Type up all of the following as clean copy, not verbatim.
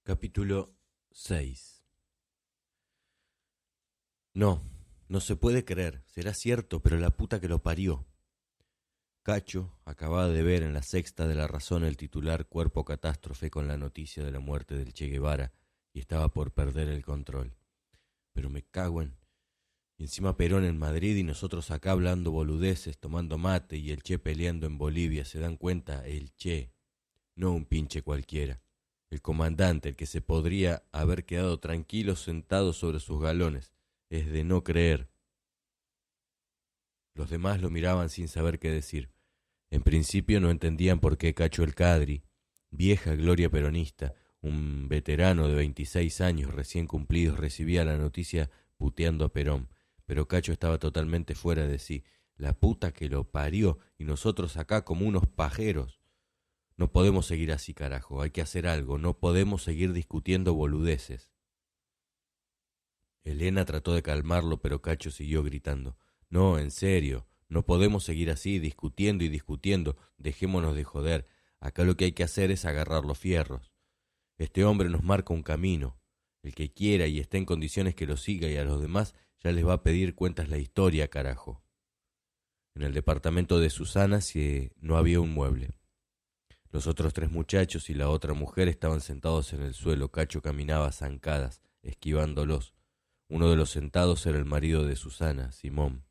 Capítulo 6. No, no se puede creer, será cierto, pero la puta que lo parió. Cacho acababa de ver en La Sexta de La Razón el titular Cuerpo Catástrofe con la noticia de la muerte del Che Guevara y estaba por perder el control. Pero me cago en... Y encima Perón en Madrid y nosotros acá hablando boludeces, tomando mate y el Che peleando en Bolivia, ¿se dan cuenta? El Che, no un pinche cualquiera. El comandante, el que se podría haber quedado tranquilo sentado sobre sus galones. Es de no creer. Los demás lo miraban sin saber qué decir. En principio no entendían por qué Cacho el Cadri, vieja gloria peronista, un veterano de 26 años recién cumplidos, recibía la noticia puteando a Perón. Pero Cacho estaba totalmente fuera de sí. La puta que lo parió y nosotros acá como unos pajeros. No podemos seguir así, carajo, hay que hacer algo, no podemos seguir discutiendo boludeces. Elena trató de calmarlo, pero Cacho siguió gritando. No, en serio, no podemos seguir así, discutiendo y discutiendo, dejémonos de joder. Acá lo que hay que hacer es agarrar los fierros. Este hombre nos marca un camino. El que quiera y esté en condiciones que lo siga y a los demás ya les va a pedir cuentas la historia, carajo. En el departamento de Susana no había un mueble. Los otros tres muchachos y la otra mujer estaban sentados en el suelo. Cacho caminaba a zancadas, esquivándolos. Uno de los sentados era el marido de Susana, Simón.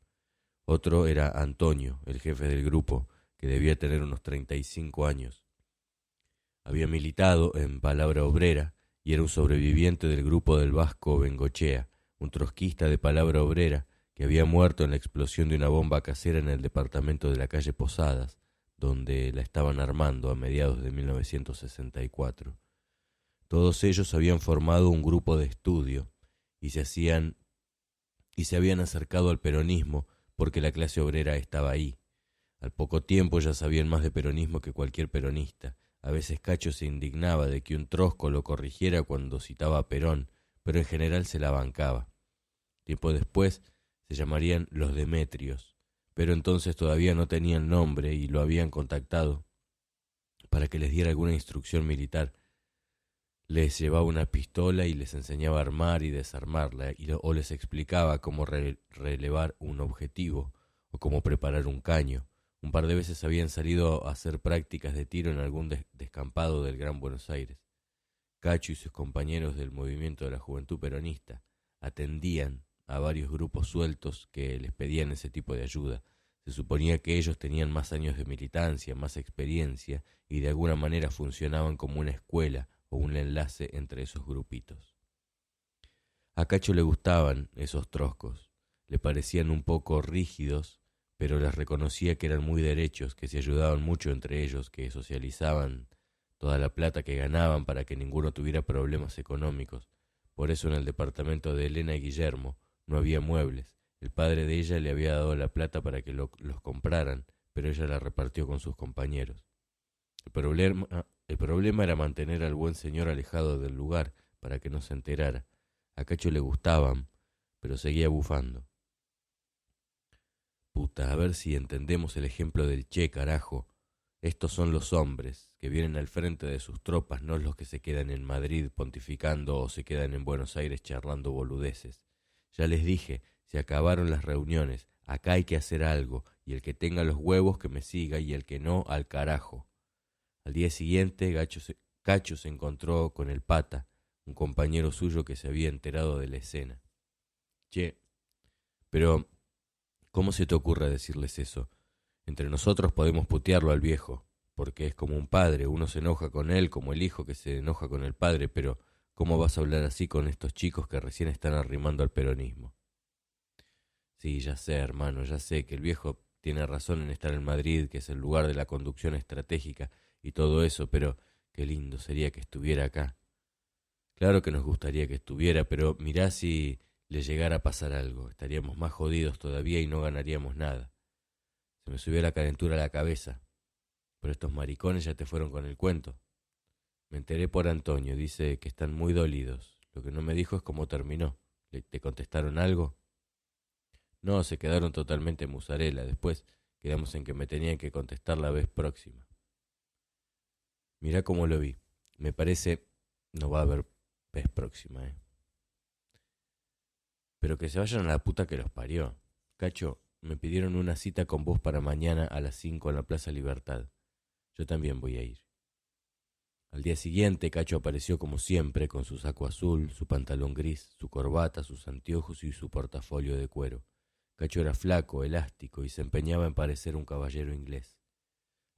Otro era Antonio, el jefe del grupo, que debía tener unos 35 años. Había militado en Palabra Obrera y era un sobreviviente del grupo del Vasco Bengochea, un trotskista de Palabra Obrera que había muerto en la explosión de una bomba casera en el departamento de la calle Posadas, donde la estaban armando a mediados de 1964. Todos ellos habían formado un grupo de estudio y se habían acercado al peronismo porque la clase obrera estaba ahí. Al poco tiempo ya sabían más de peronismo que cualquier peronista. A veces Cacho se indignaba de que un trosco lo corrigiera cuando citaba a Perón, pero en general se la bancaba. Tiempo después se llamarían los Demetrios, pero entonces todavía no tenían nombre y lo habían contactado para que les diera alguna instrucción militar. Les llevaba una pistola y les enseñaba a armar y desarmarla, o les explicaba cómo relevar un objetivo o cómo preparar un caño. Un par de veces habían salido a hacer prácticas de tiro en algún descampado del Gran Buenos Aires. Cacho y sus compañeros del movimiento de la Juventud Peronista atendían a varios grupos sueltos que les pedían ese tipo de ayuda. Se suponía que ellos tenían más años de militancia, más experiencia y de alguna manera funcionaban como una escuela o un enlace entre esos grupitos. A Cacho le gustaban esos troscos, le parecían un poco rígidos, pero les reconocía que eran muy derechos, que se ayudaban mucho entre ellos, que socializaban toda la plata que ganaban para que ninguno tuviera problemas económicos. Por eso en el departamento de Elena y Guillermo no había muebles. El padre de ella le había dado la plata para que los compraran, pero ella la repartió con sus compañeros. El problema era mantener al buen señor alejado del lugar para que no se enterara. A Cacho le gustaban, pero seguía bufando. Puta, a ver si entendemos el ejemplo del Che, carajo. Estos son los hombres que vienen al frente de sus tropas, no los que se quedan en Madrid pontificando o se quedan en Buenos Aires charlando boludeces. Ya les dije, se acabaron las reuniones, acá hay que hacer algo, y el que tenga los huevos que me siga y el que no, al carajo. Al día siguiente, Cacho se encontró con el Pata, un compañero suyo que se había enterado de la escena. Che, pero ¿cómo se te ocurre decirles eso? Entre nosotros podemos putearlo al viejo, porque es como un padre, uno se enoja con él como el hijo que se enoja con el padre, pero ¿cómo vas a hablar así con estos chicos que recién están arrimando al peronismo? Sí, ya sé, hermano, ya sé que el viejo tiene razón en estar en Madrid, que es el lugar de la conducción estratégica y todo eso, pero qué lindo sería que estuviera acá. Claro que nos gustaría que estuviera, pero mirá si le llegara a pasar algo, estaríamos más jodidos todavía y no ganaríamos nada. Se me subió la calentura a la cabeza, pero estos maricones ya te fueron con el cuento. Me enteré por Antonio, dice que están muy dolidos. Lo que no me dijo es cómo terminó. ¿Te contestaron algo? No, se quedaron totalmente musarela. Después quedamos en que me tenían que contestar la vez próxima. Mirá cómo lo vi. Me parece No va a haber vez próxima, Pero que se vayan a la puta que los parió. Cacho, me pidieron una cita con vos para mañana a las 5 en la Plaza Libertad. Yo también voy a ir. Al día siguiente, Cacho apareció como siempre, con su saco azul, su pantalón gris, su corbata, sus anteojos y su portafolio de cuero. Cacho era flaco, elástico y se empeñaba en parecer un caballero inglés.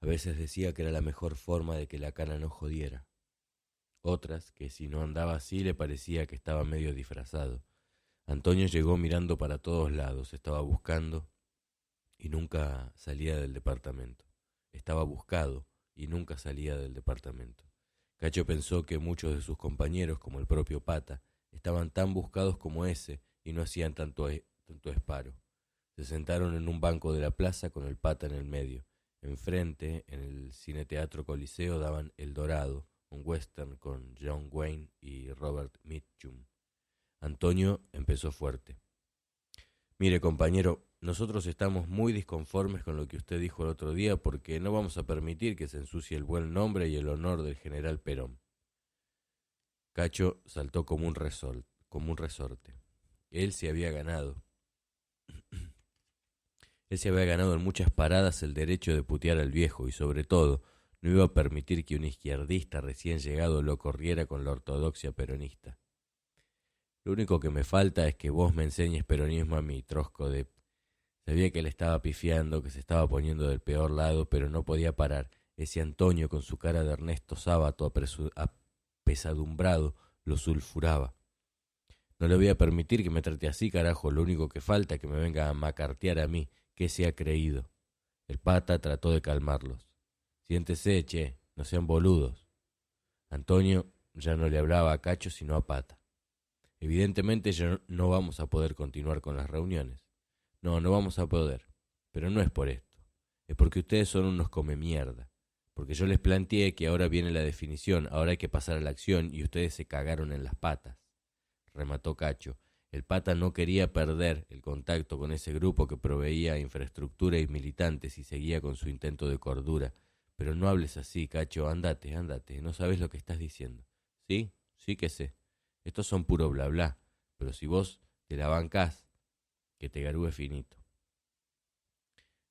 A veces decía que era la mejor forma de que la cana no jodiera. Otras, que si no andaba así le parecía que estaba medio disfrazado. Antonio llegó mirando para todos lados, estaba buscando y nunca salía del departamento. Estaba buscado y nunca salía del departamento. Cacho pensó que muchos de sus compañeros, como el propio Pata, estaban tan buscados como ese y no hacían tanto esparo. Se sentaron en un banco de la plaza con el Pata en el medio. Enfrente, en el Cine Teatro Coliseo, daban El Dorado, un western con John Wayne y Robert Mitchum. Antonio empezó fuerte. Mire, compañero, nosotros estamos muy disconformes con lo que usted dijo el otro día porque no vamos a permitir que se ensucie el buen nombre y el honor del general Perón. Cacho saltó como un resorte. Él se había ganado. Él se había ganado en muchas paradas el derecho de putear al viejo y sobre todo no iba a permitir que un izquierdista recién llegado lo corriera con la ortodoxia peronista. Lo único que me falta es que vos me enseñes peronismo a mí, trosco de... Sabía que le estaba pifiando, que se estaba poniendo del peor lado, pero no podía parar. Ese Antonio con su cara de Ernesto Sábato apesadumbrado lo sulfuraba. No le voy a permitir que me trate así, carajo, lo único que falta es que me venga a macartear a mí, que se ha creído. El Pata trató de calmarlos. Siéntese, che, no sean boludos. Antonio ya no le hablaba a Cacho sino a Pata. Evidentemente ya no vamos a poder continuar con las reuniones. No vamos a poder. Pero no es por esto. Es porque ustedes son unos come mierda. Porque yo les planteé que ahora viene la definición, ahora hay que pasar a la acción y ustedes se cagaron en las patas. Remató Cacho. El Pata no quería perder el contacto con ese grupo que proveía infraestructura y militantes y seguía con su intento de cordura. Pero no hables así, Cacho, andate, no sabes lo que estás diciendo. ¿Sí? Sí que sé. Estos son puro bla bla, pero si vos te la bancás, que te garúe finito.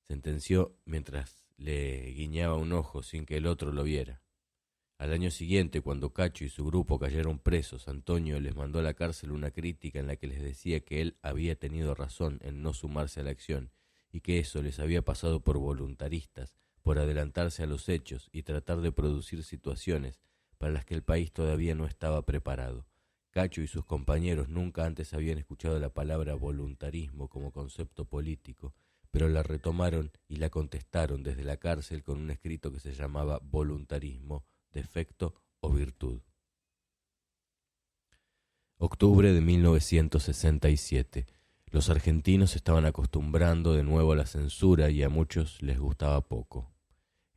Sentenció mientras le guiñaba un ojo sin que el otro lo viera. Al año siguiente, cuando Cacho y su grupo cayeron presos, Antonio les mandó a la cárcel una crítica en la que les decía que él había tenido razón en no sumarse a la acción y que eso les había pasado por voluntaristas, por adelantarse a los hechos y tratar de producir situaciones para las que el país todavía no estaba preparado. Cacho y sus compañeros nunca antes habían escuchado la palabra voluntarismo como concepto político, pero la retomaron y la contestaron desde la cárcel con un escrito que se llamaba Voluntarismo, defecto o virtud. Octubre de 1967. Los argentinos se estaban acostumbrando de nuevo a la censura y a muchos les gustaba poco.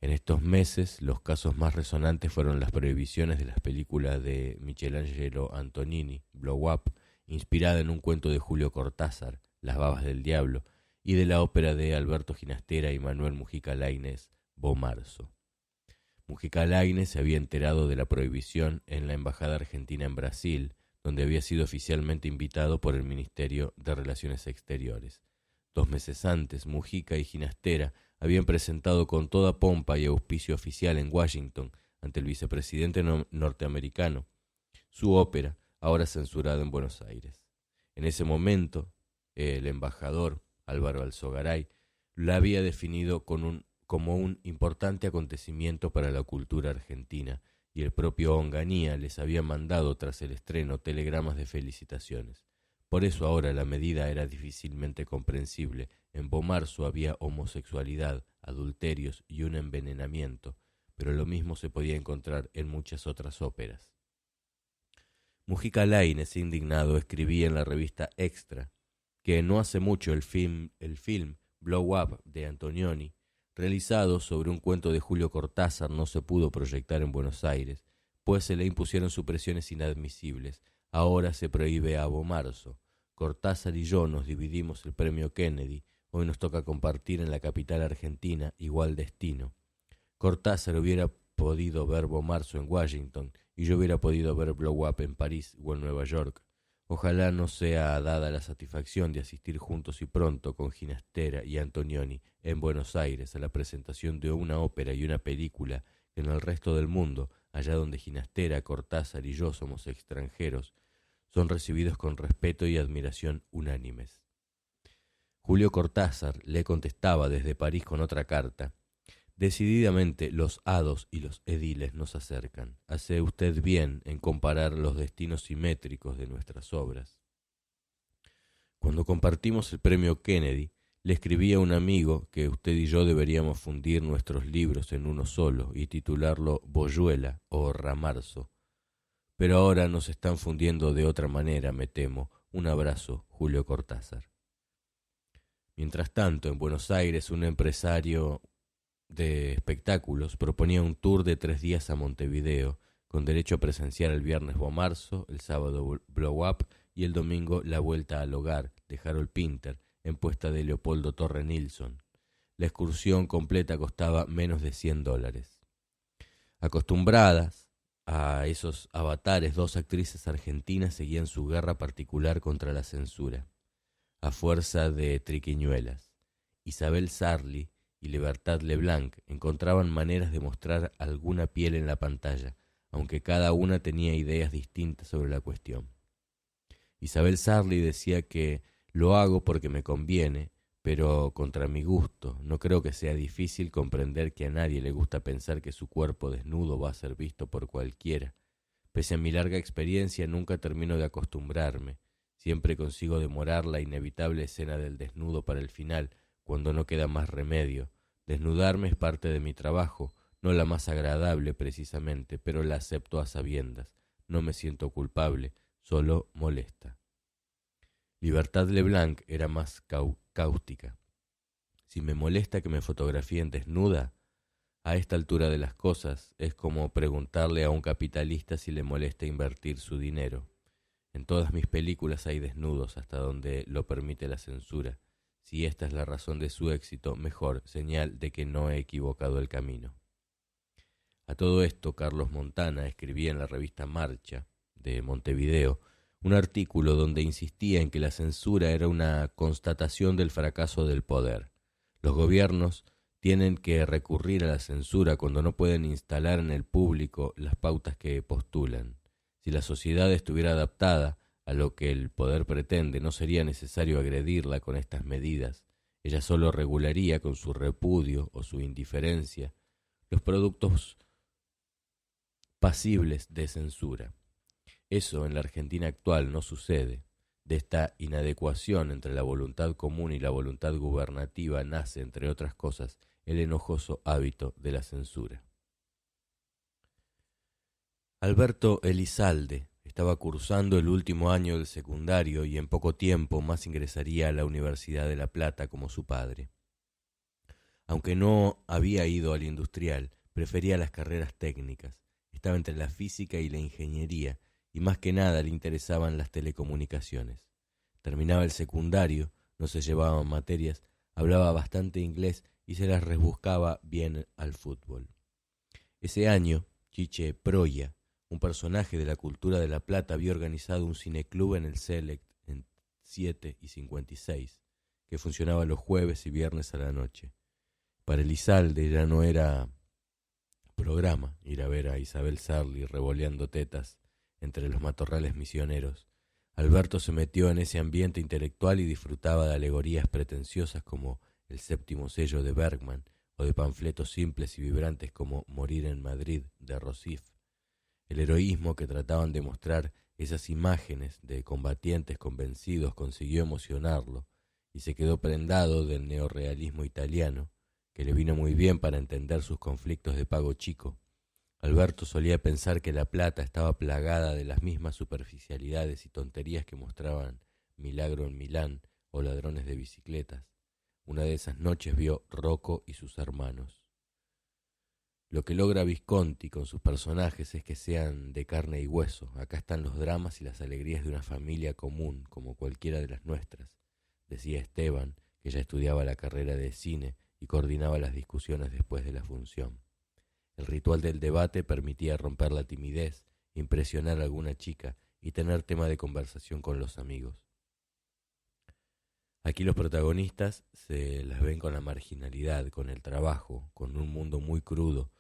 En estos meses, los casos más resonantes fueron las prohibiciones de las películas de Michelangelo Antonioni, Blow Up, inspirada en un cuento de Julio Cortázar, Las babas del diablo, y de la ópera de Alberto Ginastera y Manuel Mujica Lainez, Bomarzo. Mujica Lainez se había enterado de la prohibición en la Embajada Argentina en Brasil, donde había sido oficialmente invitado por el Ministerio de Relaciones Exteriores. 2 meses antes, Mujica y Ginastera habían presentado con toda pompa y auspicio oficial en Washington, ante el vicepresidente norteamericano, su ópera, ahora censurada en Buenos Aires. En ese momento, el embajador Álvaro Alzogaray la había definido como un importante acontecimiento para la cultura argentina, y el propio Onganía les había mandado tras el estreno telegramas de felicitaciones. Por eso ahora la medida era difícilmente comprensible. En Bomarzo había homosexualidad, adulterios y un envenenamiento, pero lo mismo se podía encontrar en muchas otras óperas. Mujica Lainez, indignado, escribía en la revista Extra que no hace mucho el film Blow Up de Antonioni, realizado sobre un cuento de Julio Cortázar, no se pudo proyectar en Buenos Aires, pues se le impusieron supresiones inadmisibles. Ahora se prohíbe a Bomarzo. Cortázar y yo nos dividimos el premio Kennedy. Hoy nos toca compartir en la capital argentina igual destino. Cortázar hubiera podido ver Bomarzo en Washington y yo hubiera podido ver Blow Up en París o en Nueva York. Ojalá no sea dada la satisfacción de asistir juntos y pronto con Ginastera y Antonioni en Buenos Aires a la presentación de una ópera y una película que en el resto del mundo, allá donde Ginastera, Cortázar y yo somos extranjeros, son recibidos con respeto y admiración unánimes. Julio Cortázar le contestaba desde París con otra carta. Decididamente los hados y los ediles nos acercan. Hace usted bien en comparar los destinos simétricos de nuestras obras. Cuando compartimos el premio Kennedy, le escribí a un amigo que usted y yo deberíamos fundir nuestros libros en uno solo y titularlo Boyuela o Ramarzo. Pero ahora nos están fundiendo de otra manera, me temo. Un abrazo, Julio Cortázar. Mientras tanto, en Buenos Aires, un empresario de espectáculos proponía un tour de 3 días a Montevideo, con derecho a presenciar el viernes Bomarzo, el sábado Blow Up y el domingo La Vuelta al Hogar de Harold Pinter, en puesta de Leopoldo Torre Nilsson. La excursión completa costaba menos de $100. Acostumbradas a esos avatares, 2 actrices argentinas seguían su guerra particular contra la censura, a fuerza de triquiñuelas. Isabel Sarli y Libertad Leblanc encontraban maneras de mostrar alguna piel en la pantalla, aunque cada una tenía ideas distintas sobre la cuestión. Isabel Sarli decía que lo hago porque me conviene, pero contra mi gusto. No creo que sea difícil comprender que a nadie le gusta pensar que su cuerpo desnudo va a ser visto por cualquiera. Pese a mi larga experiencia, nunca termino de acostumbrarme. Siempre consigo demorar la inevitable escena del desnudo para el final, cuando no queda más remedio. Desnudarme es parte de mi trabajo, no la más agradable precisamente, pero la acepto a sabiendas. No me siento culpable, solo molesta. Libertad Leblanc era más cáustica. Si me molesta que me fotografíen desnuda, a esta altura de las cosas es como preguntarle a un capitalista si le molesta invertir su dinero. En todas mis películas hay desnudos hasta donde lo permite la censura. Si esta es la razón de su éxito, mejor, señal de que no he equivocado el camino. A todo esto, Carlos Montana escribía en la revista Marcha, de Montevideo, un artículo donde insistía en que la censura era una constatación del fracaso del poder. Los gobiernos tienen que recurrir a la censura cuando no pueden instalar en el público las pautas que postulan. Si la sociedad estuviera adaptada a lo que el poder pretende, no sería necesario agredirla con estas medidas. Ella solo regularía con su repudio o su indiferencia los productos pasibles de censura. Eso en la Argentina actual no sucede. De esta inadecuación entre la voluntad común y la voluntad gubernativa nace, entre otras cosas, el enojoso hábito de la censura. Alberto Elizalde estaba cursando el último año del secundario y en poco tiempo más ingresaría a la Universidad de La Plata como su padre. Aunque no había ido al industrial, prefería las carreras técnicas. Estaba entre la física y la ingeniería y más que nada le interesaban las telecomunicaciones. Terminaba el secundario, no se llevaban materias, hablaba bastante inglés y se las rebuscaba bien al fútbol. Ese año, Chiche Proya, un personaje de la cultura de La Plata, había organizado un cineclub en el Select en 7 y 56, que funcionaba los jueves y viernes a la noche. Para Elizalde ya no era programa ir a ver a Isabel Sarli revoleando tetas entre los matorrales misioneros. Alberto se metió en ese ambiente intelectual y disfrutaba de alegorías pretenciosas como El séptimo sello de Bergman o de panfletos simples y vibrantes como Morir en Madrid de Rossif. El heroísmo que trataban de mostrar esas imágenes de combatientes convencidos consiguió emocionarlo y se quedó prendado del neorrealismo italiano, que le vino muy bien para entender sus conflictos de pago chico. Alberto solía pensar que La Plata estaba plagada de las mismas superficialidades y tonterías que mostraban Milagro en Milán o Ladrones de bicicletas. Una de esas noches vio Rocco y sus hermanos. Lo que logra Visconti con sus personajes es que sean de carne y hueso. Acá están los dramas y las alegrías de una familia común, como cualquiera de las nuestras, decía Esteban, que ya estudiaba la carrera de cine y coordinaba las discusiones después de la función. El ritual del debate permitía romper la timidez, impresionar a alguna chica y tener tema de conversación con los amigos. Aquí los protagonistas se las ven con la marginalidad, con el trabajo, con un mundo muy crudo,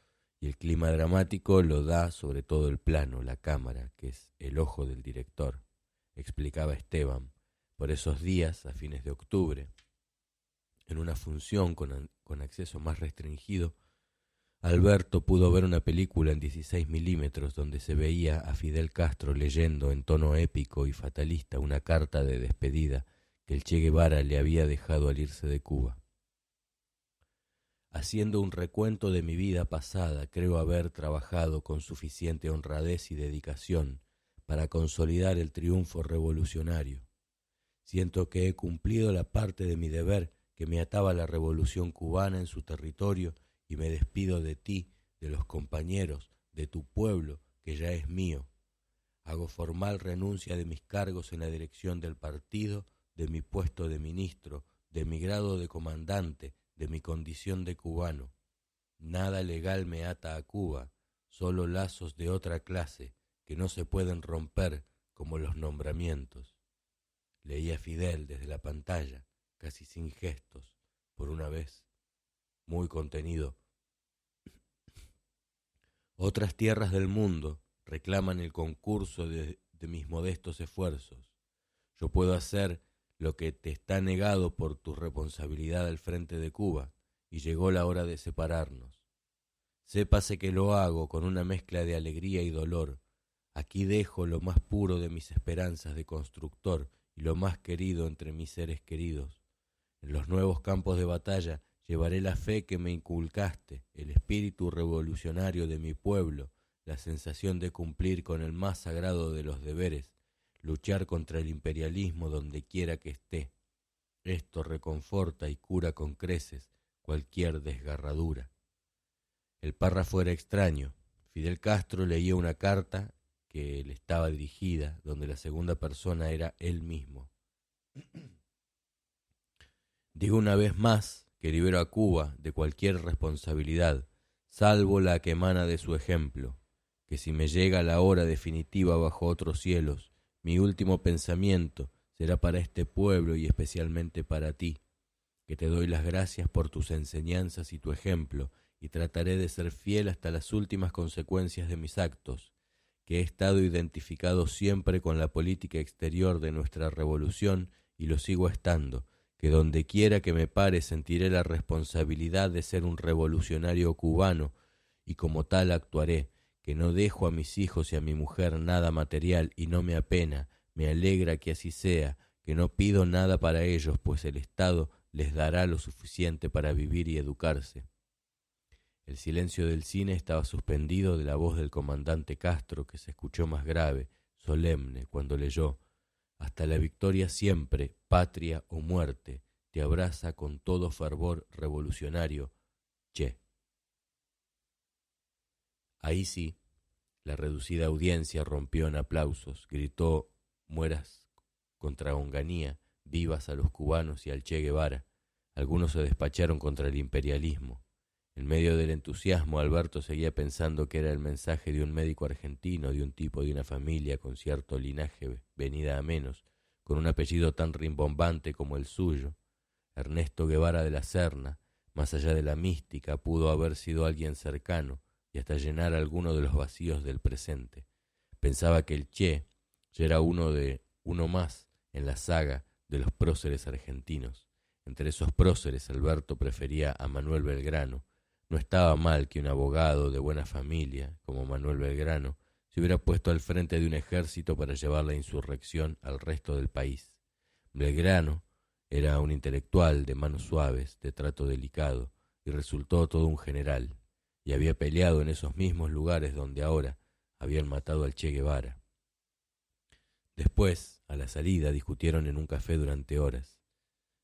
y el clima dramático lo da sobre todo el plano, la cámara, que es el ojo del director, explicaba Esteban. Por esos días, a fines de octubre, en una función con acceso más restringido, Alberto pudo ver una película en 16 milímetros donde se veía a Fidel Castro leyendo en tono épico y fatalista una carta de despedida que el Che Guevara le había dejado al irse de Cuba. Haciendo un recuento de mi vida pasada, creo haber trabajado con suficiente honradez y dedicación para consolidar el triunfo revolucionario. Siento que he cumplido la parte de mi deber que me ataba a la revolución cubana en su territorio y me despido de ti, de los compañeros, de tu pueblo, que ya es mío. Hago formal renuncia de mis cargos en la dirección del partido, de mi puesto de ministro, de mi grado de comandante, de mi condición de cubano. Nada legal me ata a Cuba, solo lazos de otra clase que no se pueden romper como los nombramientos. Leía Fidel desde la pantalla, casi sin gestos, por una vez, muy contenido. Otras tierras del mundo reclaman el concurso de mis modestos esfuerzos. Yo puedo hacer lo que te está negado por tu responsabilidad al frente de Cuba, y llegó la hora de separarnos. Sépase que lo hago con una mezcla de alegría y dolor. Aquí dejo lo más puro de mis esperanzas de constructor y lo más querido entre mis seres queridos. En los nuevos campos de batalla llevaré la fe que me inculcaste, el espíritu revolucionario de mi pueblo, la sensación de cumplir con el más sagrado de los deberes, luchar contra el imperialismo donde quiera que esté. Esto reconforta y cura con creces cualquier desgarradura. El párrafo era extraño. Fidel Castro leía una carta que le estaba dirigida, donde la segunda persona era él mismo. Digo una vez más que libero a Cuba de cualquier responsabilidad, salvo la que emana de su ejemplo, que si me llega la hora definitiva bajo otros cielos, mi último pensamiento será para este pueblo y especialmente para ti, que te doy las gracias por tus enseñanzas y tu ejemplo, y trataré de ser fiel hasta las últimas consecuencias de mis actos, que he estado identificado siempre con la política exterior de nuestra revolución y lo sigo estando, que donde quiera que me pare sentiré la responsabilidad de ser un revolucionario cubano y como tal actuaré, que no dejo a mis hijos y a mi mujer nada material y no me apena, me alegra que así sea, que no pido nada para ellos, pues el Estado les dará lo suficiente para vivir y educarse. El silencio del cine estaba suspendido de la voz del comandante Castro, que se escuchó más grave, solemne, cuando leyó: «Hasta la victoria siempre, patria o muerte, te abraza con todo fervor revolucionario, Che». Ahí sí, la reducida audiencia rompió en aplausos, gritó mueras contra Onganía, vivas a los cubanos y al Che Guevara. Algunos se despacharon contra el imperialismo. En medio del entusiasmo, Alberto seguía pensando que era el mensaje de un médico argentino, de un tipo de una familia con cierto linaje venida a menos, con un apellido tan rimbombante como el suyo. Ernesto Guevara de la Serna, más allá de la mística, pudo haber sido alguien cercano y hasta llenar alguno de los vacíos del presente. Pensaba que el Che ya era uno más en la saga de los próceres argentinos. Entre esos próceres, Alberto prefería a Manuel Belgrano. No estaba mal que un abogado de buena familia, como Manuel Belgrano, se hubiera puesto al frente de un ejército para llevar la insurrección al resto del país. Belgrano era un intelectual de manos suaves, de trato delicado, y resultó todo un general, y había peleado en esos mismos lugares donde ahora habían matado al Che Guevara. Después, a la salida, discutieron en un café durante horas.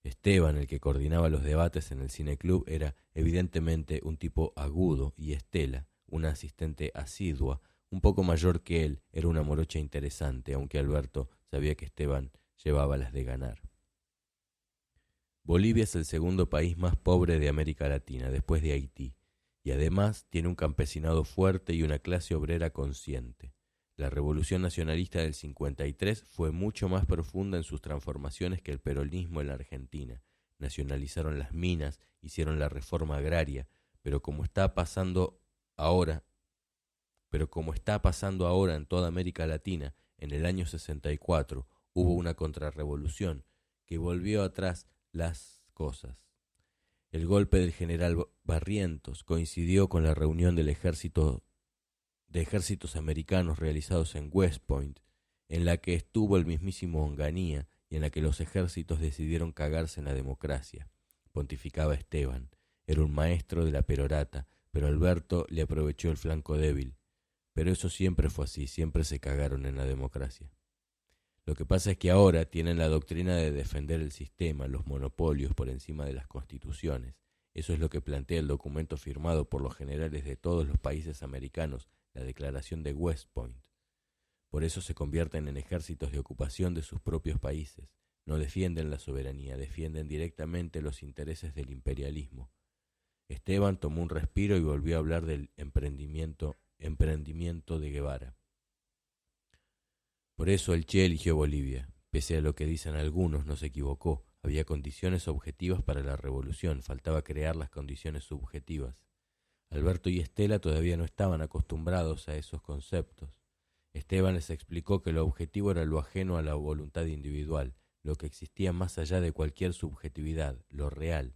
Esteban, el que coordinaba los debates en el cineclub, era evidentemente un tipo agudo, y Estela, una asistente asidua, un poco mayor que él, era una morocha interesante, aunque Alberto sabía que Esteban llevaba las de ganar. Bolivia es el segundo país más pobre de América Latina, después de Haití, y además tiene un campesinado fuerte y una clase obrera consciente. La revolución nacionalista del 53 fue mucho más profunda en sus transformaciones que el peronismo en la Argentina. Nacionalizaron las minas, hicieron la reforma agraria, pero como está pasando ahora, en toda América Latina, en el año 64 hubo una contrarrevolución que volvió atrás las cosas. El golpe del general Barrientos coincidió con la reunión de ejércitos americanos realizados en West Point, en la que estuvo el mismísimo Onganía y en la que los ejércitos decidieron cagarse en la democracia. Pontificaba Esteban. Era un maestro de la perorata, pero Alberto le aprovechó el flanco débil. Pero eso siempre fue así, siempre se cagaron en la democracia. Lo que pasa es que ahora tienen la doctrina de defender el sistema, los monopolios por encima de las constituciones. Eso es lo que plantea el documento firmado por los generales de todos los países americanos, la Declaración de West Point. Por eso se convierten en ejércitos de ocupación de sus propios países. No defienden la soberanía, defienden directamente los intereses del imperialismo. Esteban tomó un respiro y volvió a hablar del emprendimiento de Guevara. Por eso el Che eligió Bolivia. Pese a lo que dicen algunos, no se equivocó. Había condiciones objetivas para la revolución, faltaba crear las condiciones subjetivas. Alberto y Estela todavía no estaban acostumbrados a esos conceptos. Esteban les explicó que lo objetivo era lo ajeno a la voluntad individual, lo que existía más allá de cualquier subjetividad, lo real.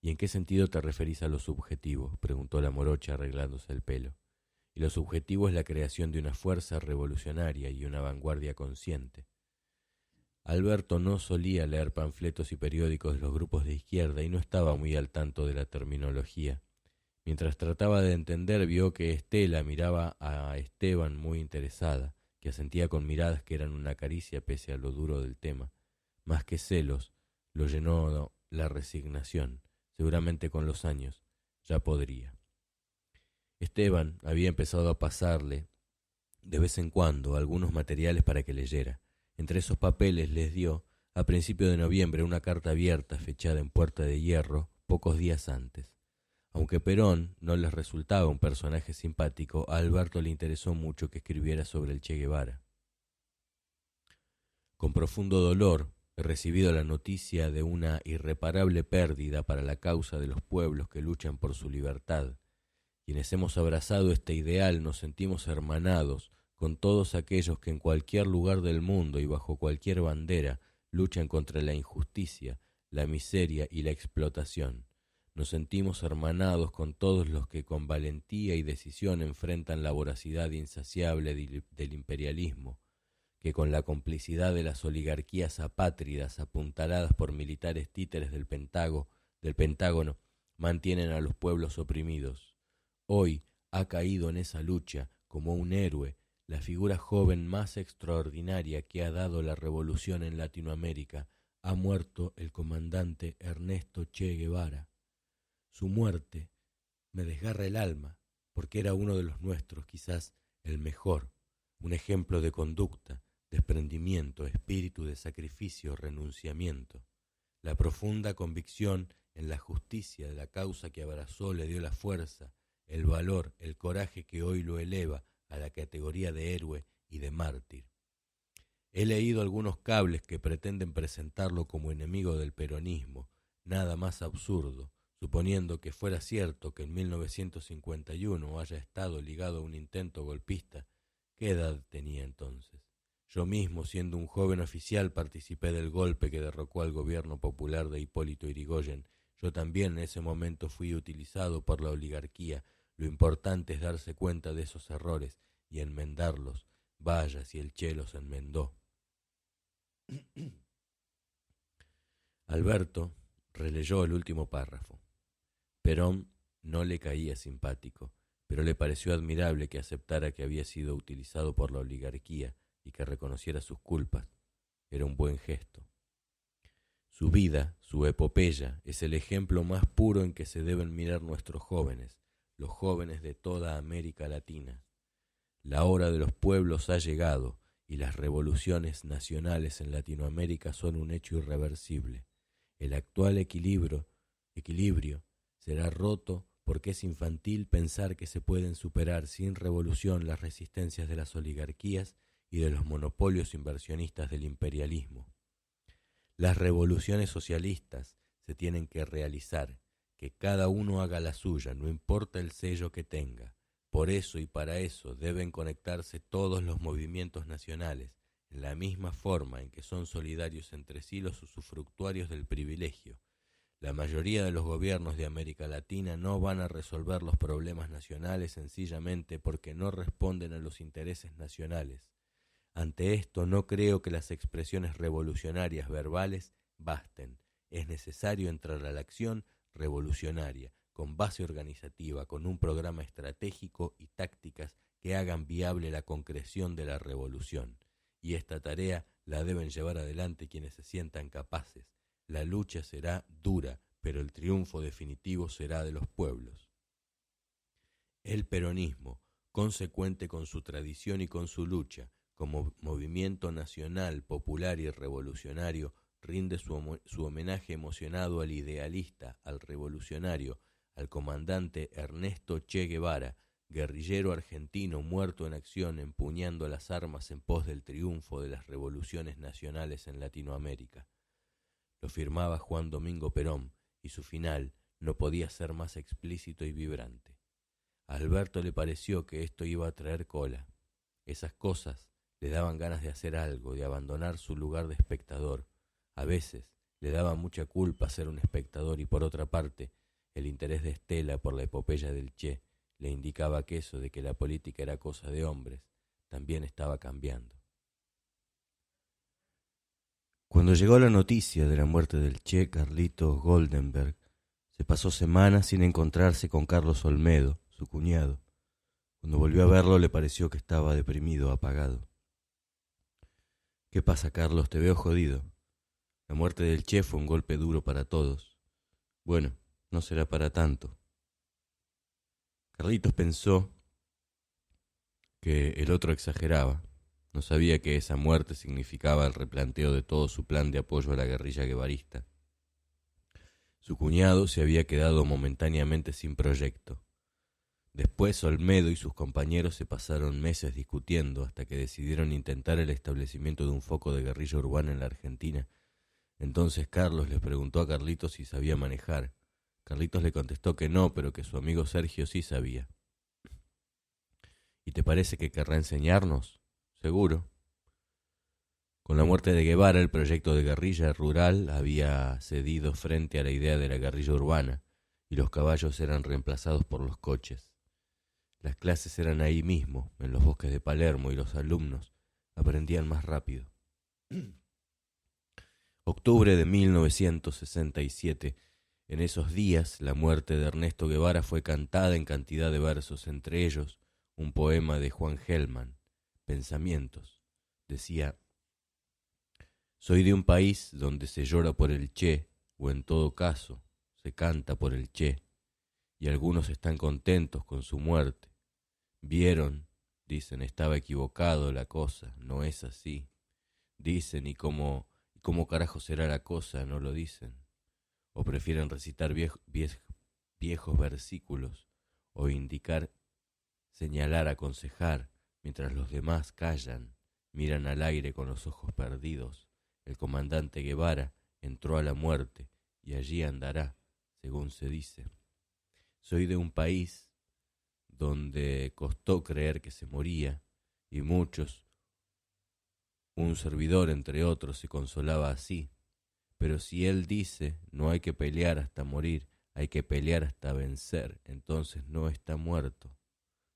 ¿Y en qué sentido te referís a lo subjetivo?, preguntó la morocha arreglándose el pelo. Y lo subjetivo es la creación de una fuerza revolucionaria y una vanguardia consciente. Alberto no solía leer panfletos y periódicos de los grupos de izquierda y no estaba muy al tanto de la terminología. Mientras trataba de entender, vio que Estela miraba a Esteban muy interesada, que asentía con miradas que eran una caricia pese a lo duro del tema. Más que celos, lo llenó la resignación. Seguramente con los años ya podría. Esteban había empezado a pasarle de vez en cuando algunos materiales para que leyera. Entre esos papeles les dio, a principio de noviembre, una carta abierta fechada en Puerta de Hierro pocos días antes. Aunque Perón no les resultaba un personaje simpático, a Alberto le interesó mucho que escribiera sobre el Che Guevara. Con profundo dolor he recibido la noticia de una irreparable pérdida para la causa de los pueblos que luchan por su libertad. Quienes hemos abrazado este ideal nos sentimos hermanados con todos aquellos que en cualquier lugar del mundo y bajo cualquier bandera luchan contra la injusticia, la miseria y la explotación. Nos sentimos hermanados con todos los que con valentía y decisión enfrentan la voracidad insaciable del imperialismo, que con la complicidad de las oligarquías apátridas apuntaladas por militares títeres del Pentágono mantienen a los pueblos oprimidos. Hoy ha caído en esa lucha como un héroe la figura joven más extraordinaria que ha dado la revolución en Latinoamérica. Ha muerto el comandante Ernesto Che Guevara. Su muerte me desgarra el alma, porque era uno de los nuestros, quizás el mejor, un ejemplo de conducta, desprendimiento, espíritu de sacrificio, renunciamiento. La profunda convicción en la justicia de la causa que abrazó le dio la fuerza, el valor, el coraje que hoy lo eleva a la categoría de héroe y de mártir. He leído algunos cables que pretenden presentarlo como enemigo del peronismo, nada más absurdo, suponiendo que fuera cierto que en 1951 haya estado ligado a un intento golpista. ¿Qué edad tenía entonces? Yo mismo, siendo un joven oficial, participé del golpe que derrocó al gobierno popular de Hipólito Yrigoyen. Yo también en ese momento fui utilizado por la oligarquía. Lo importante es darse cuenta de esos errores y enmendarlos. Vaya si el Che los enmendó. Alberto releyó el último párrafo. Perón no le caía simpático, pero le pareció admirable que aceptara que había sido utilizado por la oligarquía y que reconociera sus culpas. Era un buen gesto. Su vida, su epopeya, es el ejemplo más puro en que se deben mirar nuestros jóvenes, los jóvenes de toda América Latina. La hora de los pueblos ha llegado y las revoluciones nacionales en Latinoamérica son un hecho irreversible. El actual equilibrio será roto porque es infantil pensar que se pueden superar sin revolución las resistencias de las oligarquías y de los monopolios inversionistas del imperialismo. Las revoluciones socialistas se tienen que realizar, que cada uno haga la suya, no importa el sello que tenga. Por eso y para eso deben conectarse todos los movimientos nacionales, en la misma forma en que son solidarios entre sí los usufructuarios del privilegio. La mayoría de los gobiernos de América Latina no van a resolver los problemas nacionales sencillamente porque no responden a los intereses nacionales. Ante esto no creo que las expresiones revolucionarias verbales basten. Es necesario entrar a la acción revolucionaria, con base organizativa, con un programa estratégico y tácticas que hagan viable la concreción de la revolución. Y esta tarea la deben llevar adelante quienes se sientan capaces. La lucha será dura, pero el triunfo definitivo será de los pueblos. El peronismo, consecuente con su tradición y con su lucha, como movimiento nacional, popular y revolucionario, rinde su homenaje emocionado al idealista, al revolucionario, al comandante Ernesto Che Guevara, guerrillero argentino muerto en acción empuñando las armas en pos del triunfo de las revoluciones nacionales en Latinoamérica. Lo firmaba Juan Domingo Perón, y su final no podía ser más explícito y vibrante. A Alberto le pareció que esto iba a traer cola. Esas cosas le daban ganas de hacer algo, de abandonar su lugar de espectador. A veces le daba mucha culpa ser un espectador y por otra parte, el interés de Estela por la epopeya del Che le indicaba que eso de que la política era cosa de hombres también estaba cambiando. Cuando llegó la noticia de la muerte del Che, Carlitos Goldenberg se pasó semanas sin encontrarse con Carlos Olmedo, su cuñado. Cuando volvió a verlo le pareció que estaba deprimido, apagado. ¿Qué pasa, Carlos? Te veo jodido. La muerte del Che fue un golpe duro para todos. Bueno, no será para tanto. Carlitos pensó que el otro exageraba. No sabía que esa muerte significaba el replanteo de todo su plan de apoyo a la guerrilla guevarista. Su cuñado se había quedado momentáneamente sin proyecto. Después Olmedo y sus compañeros se pasaron meses discutiendo hasta que decidieron intentar el establecimiento de un foco de guerrilla urbana en la Argentina. Entonces Carlos les preguntó a Carlitos si sabía manejar. Carlitos le contestó que no, pero que su amigo Sergio sí sabía. ¿Y te parece que querrá enseñarnos? Seguro. Con la muerte de Guevara, el proyecto de guerrilla rural había cedido frente a la idea de la guerrilla urbana, y los caballos eran reemplazados por los coches. Las clases eran ahí mismo, en los bosques de Palermo, y los alumnos aprendían más rápido. Octubre de 1967. En esos días, la muerte de Ernesto Guevara fue cantada en cantidad de versos, entre ellos un poema de Juan Gelman, Pensamientos. Decía: soy de un país donde se llora por el Che, o en todo caso, se canta por el Che, y algunos están contentos con su muerte. Vieron, dicen, estaba equivocado la cosa, no es así. Dicen, ¿y cómo carajo será la cosa? No lo dicen. O prefieren recitar viejos versículos, o indicar, señalar, aconsejar, mientras los demás callan, miran al aire con los ojos perdidos. El comandante Guevara entró a la muerte y allí andará, según se dice. Soy de un país donde costó creer que se moría y muchos, un servidor entre otros, se consolaba así. Pero si él dice no hay que pelear hasta morir, hay que pelear hasta vencer, entonces no está muerto.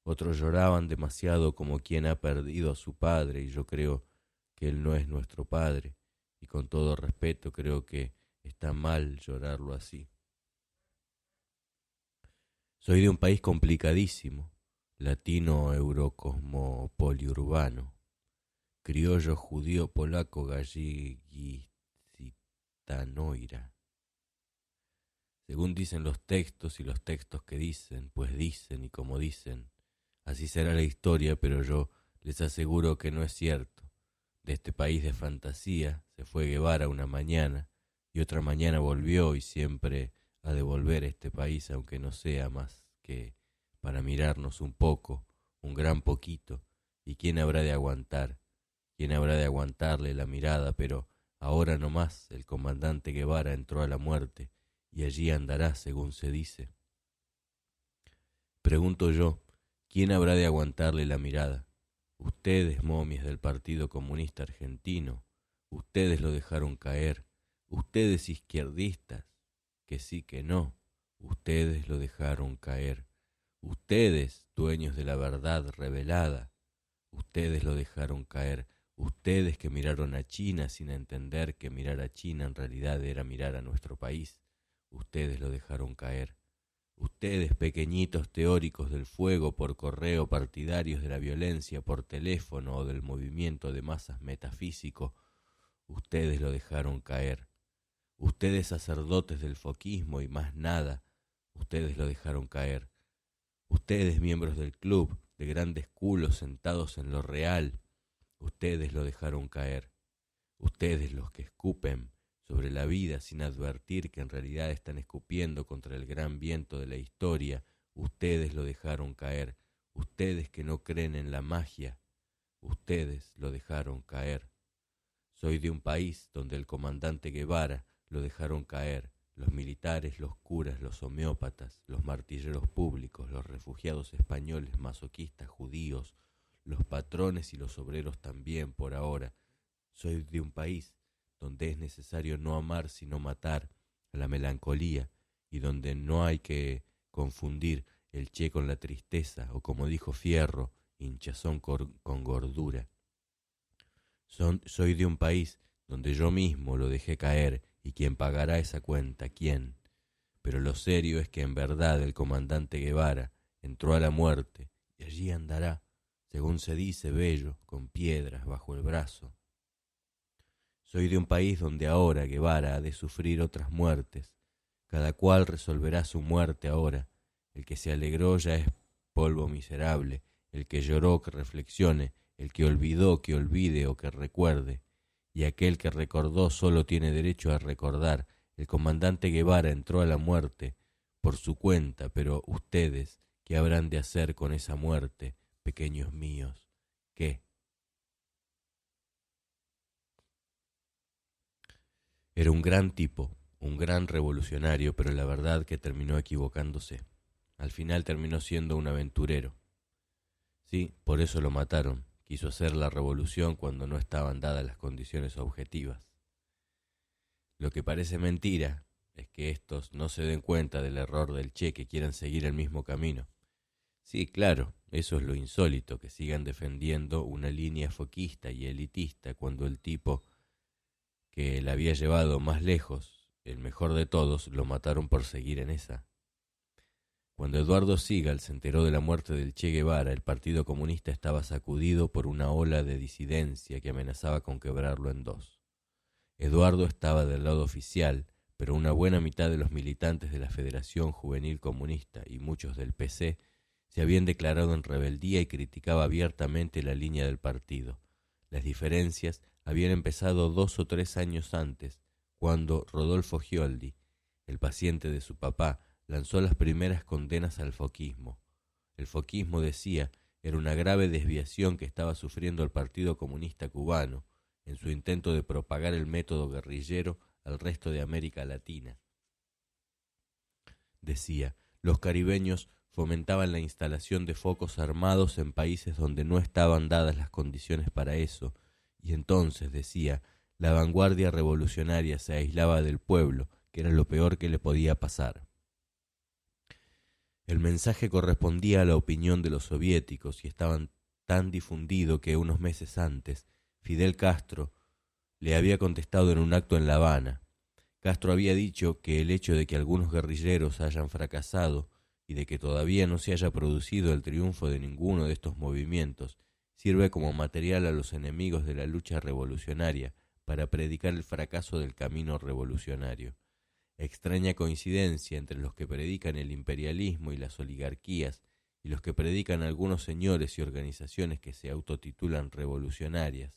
Otros lloraban demasiado como quien ha perdido a su padre, y yo creo que él no es nuestro padre, y con todo respeto creo que está mal llorarlo así. Soy de un país complicadísimo, latino, eurocosmo, poliurbano, criollo, judío, polaco, galleguitanoira. Según dicen los textos y los textos que dicen, pues dicen y como dicen, así será la historia, pero yo les aseguro que no es cierto. De este país de fantasía se fue Guevara una mañana y otra mañana volvió y siempre a devolver este país, aunque no sea más que para mirarnos un poco, un gran poquito, y quién habrá de aguantar, quién habrá de aguantarle la mirada, pero ahora no más el comandante Guevara entró a la muerte, y allí andará, según se dice. Pregunto yo, ¿quién habrá de aguantarle la mirada? Ustedes, momias del Partido Comunista Argentino, ustedes lo dejaron caer, ustedes izquierdistas, que sí que no, ustedes lo dejaron caer, ustedes, dueños de la verdad revelada, ustedes lo dejaron caer, ustedes que miraron a China sin entender que mirar a China en realidad era mirar a nuestro país, ustedes lo dejaron caer. Ustedes, pequeñitos teóricos del fuego por correo, partidarios de la violencia por teléfono o del movimiento de masas metafísico, ustedes lo dejaron caer. Ustedes, sacerdotes del foquismo y más nada, ustedes lo dejaron caer. Ustedes, miembros del club, de grandes culos sentados en lo real, ustedes lo dejaron caer. Ustedes, los que escupen sobre la vida sin advertir que en realidad están escupiendo contra el gran viento de la historia, ustedes lo dejaron caer. Ustedes que no creen en la magia, ustedes lo dejaron caer. Soy de un país donde el comandante Guevara lo dejaron caer, los militares, los curas, los homeópatas, los martilleros públicos, los refugiados españoles, masoquistas, judíos, los patrones y los obreros también por ahora. Soy de un país donde es necesario no amar sino matar a la melancolía y donde no hay que confundir el Che con la tristeza o, como dijo Fierro, hinchazón con gordura. Soy de un país donde yo mismo lo dejé caer y quien pagará esa cuenta, ¿quién? Pero lo serio es que en verdad el comandante Guevara entró a la muerte y allí andará, según se dice, bello, con piedras bajo el brazo. Soy de un país donde ahora Guevara ha de sufrir otras muertes. Cada cual resolverá su muerte ahora. El que se alegró ya es polvo miserable. El que lloró que reflexione. El que olvidó que olvide o que recuerde. Y aquel que recordó solo tiene derecho a recordar. El comandante Guevara entró a la muerte por su cuenta, pero ustedes, ¿qué habrán de hacer con esa muerte, pequeños míos? ¿Qué? Era un gran tipo, un gran revolucionario, pero la verdad que terminó equivocándose. Al final terminó siendo un aventurero. Sí, por eso lo mataron. Quiso hacer la revolución cuando no estaban dadas las condiciones objetivas. Lo que parece mentira es que estos no se den cuenta del error del Che, que quieran seguir el mismo camino. Sí, claro, eso es lo insólito, que sigan defendiendo una línea foquista y elitista cuando el tipo que la había llevado más lejos, el mejor de todos, lo mataron por seguir en esa. Cuando Eduardo Sigal se enteró de la muerte del Che Guevara, el Partido Comunista estaba sacudido por una ola de disidencia que amenazaba con quebrarlo en dos. Eduardo estaba del lado oficial, pero una buena mitad de los militantes de la Federación Juvenil Comunista y muchos del PC se habían declarado en rebeldía y criticaba abiertamente la línea del partido. Las diferencias habían empezado 2 o 3 años antes, cuando Rodolfo Gioldi, el paciente de su papá, lanzó las primeras condenas al foquismo. El foquismo, decía, era una grave desviación que estaba sufriendo el Partido Comunista Cubano en su intento de propagar el método guerrillero al resto de América Latina. Decía, los caribeños fomentaban la instalación de focos armados en países donde no estaban dadas las condiciones para eso, y entonces, decía, la vanguardia revolucionaria se aislaba del pueblo, que era lo peor que le podía pasar. El mensaje correspondía a la opinión de los soviéticos y estaba tan difundido que unos meses antes Fidel Castro le había contestado en un acto en La Habana. Castro había dicho que el hecho de que algunos guerrilleros hayan fracasado y de que todavía no se haya producido el triunfo de ninguno de estos movimientos sirve como material a los enemigos de la lucha revolucionaria para predicar el fracaso del camino revolucionario. Extraña coincidencia entre los que predican el imperialismo y las oligarquías y los que predican algunos señores y organizaciones que se autotitulan revolucionarias.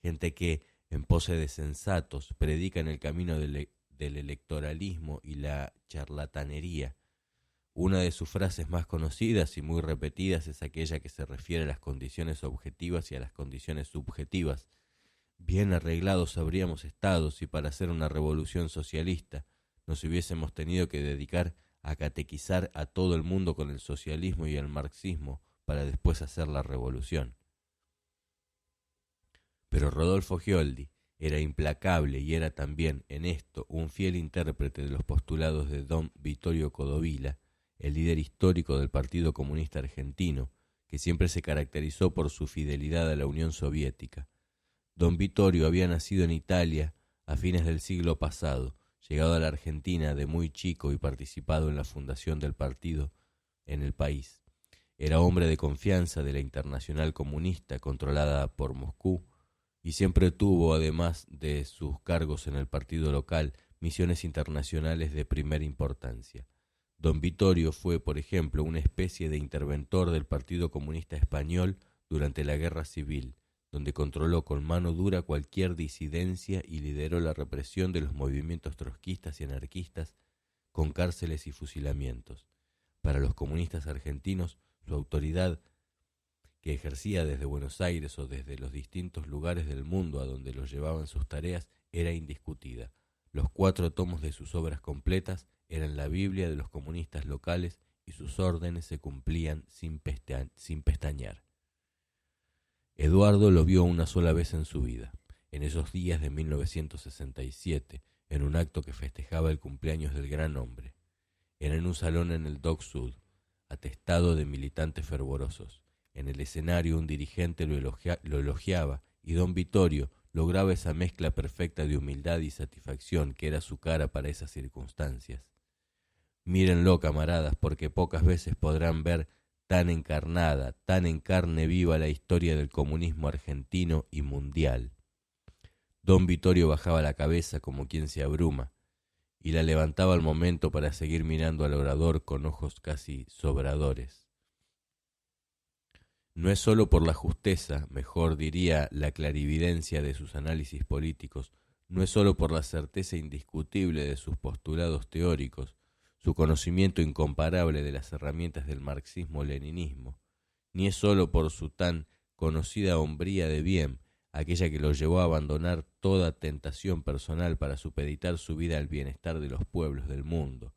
Gente que, en pose de sensatos, predican el camino del electoralismo y la charlatanería. Una de sus frases más conocidas y muy repetidas es aquella que se refiere a las condiciones objetivas y a las condiciones subjetivas. Bien arreglados habríamos estado si para hacer una revolución socialista nos hubiésemos tenido que dedicar a catequizar a todo el mundo con el socialismo y el marxismo para después hacer la revolución. Pero Rodolfo Gioldi era implacable y era también en esto un fiel intérprete de los postulados de don Vittorio Codovilla, el líder histórico del Partido Comunista Argentino, que siempre se caracterizó por su fidelidad a la Unión Soviética. Don Vittorio había nacido en Italia a fines del siglo pasado, llegado a la Argentina de muy chico y participado en la fundación del partido en el país. Era hombre de confianza de la Internacional Comunista controlada por Moscú y siempre tuvo, además de sus cargos en el partido local, misiones internacionales de primera importancia. Don Vittorio fue, por ejemplo, una especie de interventor del Partido Comunista Español durante la Guerra Civil, donde controló con mano dura cualquier disidencia y lideró la represión de los movimientos trotskistas y anarquistas con cárceles y fusilamientos. Para los comunistas argentinos, su autoridad, que ejercía desde Buenos Aires o desde los distintos lugares del mundo a donde los llevaban sus tareas, era indiscutida. Los 4 tomos de sus obras completas eran la Biblia de los comunistas locales y sus órdenes se cumplían sin pestañear. Eduardo lo vio una sola vez en su vida, en esos días de 1967, en un acto que festejaba el cumpleaños del gran hombre. Era en un salón en el Dock Sud, atestado de militantes fervorosos. En el escenario un dirigente lo elogiaba y don Vittorio lograba esa mezcla perfecta de humildad y satisfacción que era su cara para esas circunstancias. Mírenlo, camaradas, porque pocas veces podrán ver tan encarnada, tan en carne viva la historia del comunismo argentino y mundial. Don Vittorio bajaba la cabeza como quien se abruma y la levantaba al momento para seguir mirando al orador con ojos casi sobradores. No es sólo por la justeza, mejor diría la clarividencia de sus análisis políticos, no es sólo por la certeza indiscutible de sus postulados teóricos, su conocimiento incomparable de las herramientas del marxismo-leninismo, ni es sólo por su tan conocida hombría de bien, aquella que lo llevó a abandonar toda tentación personal para supeditar su vida al bienestar de los pueblos del mundo,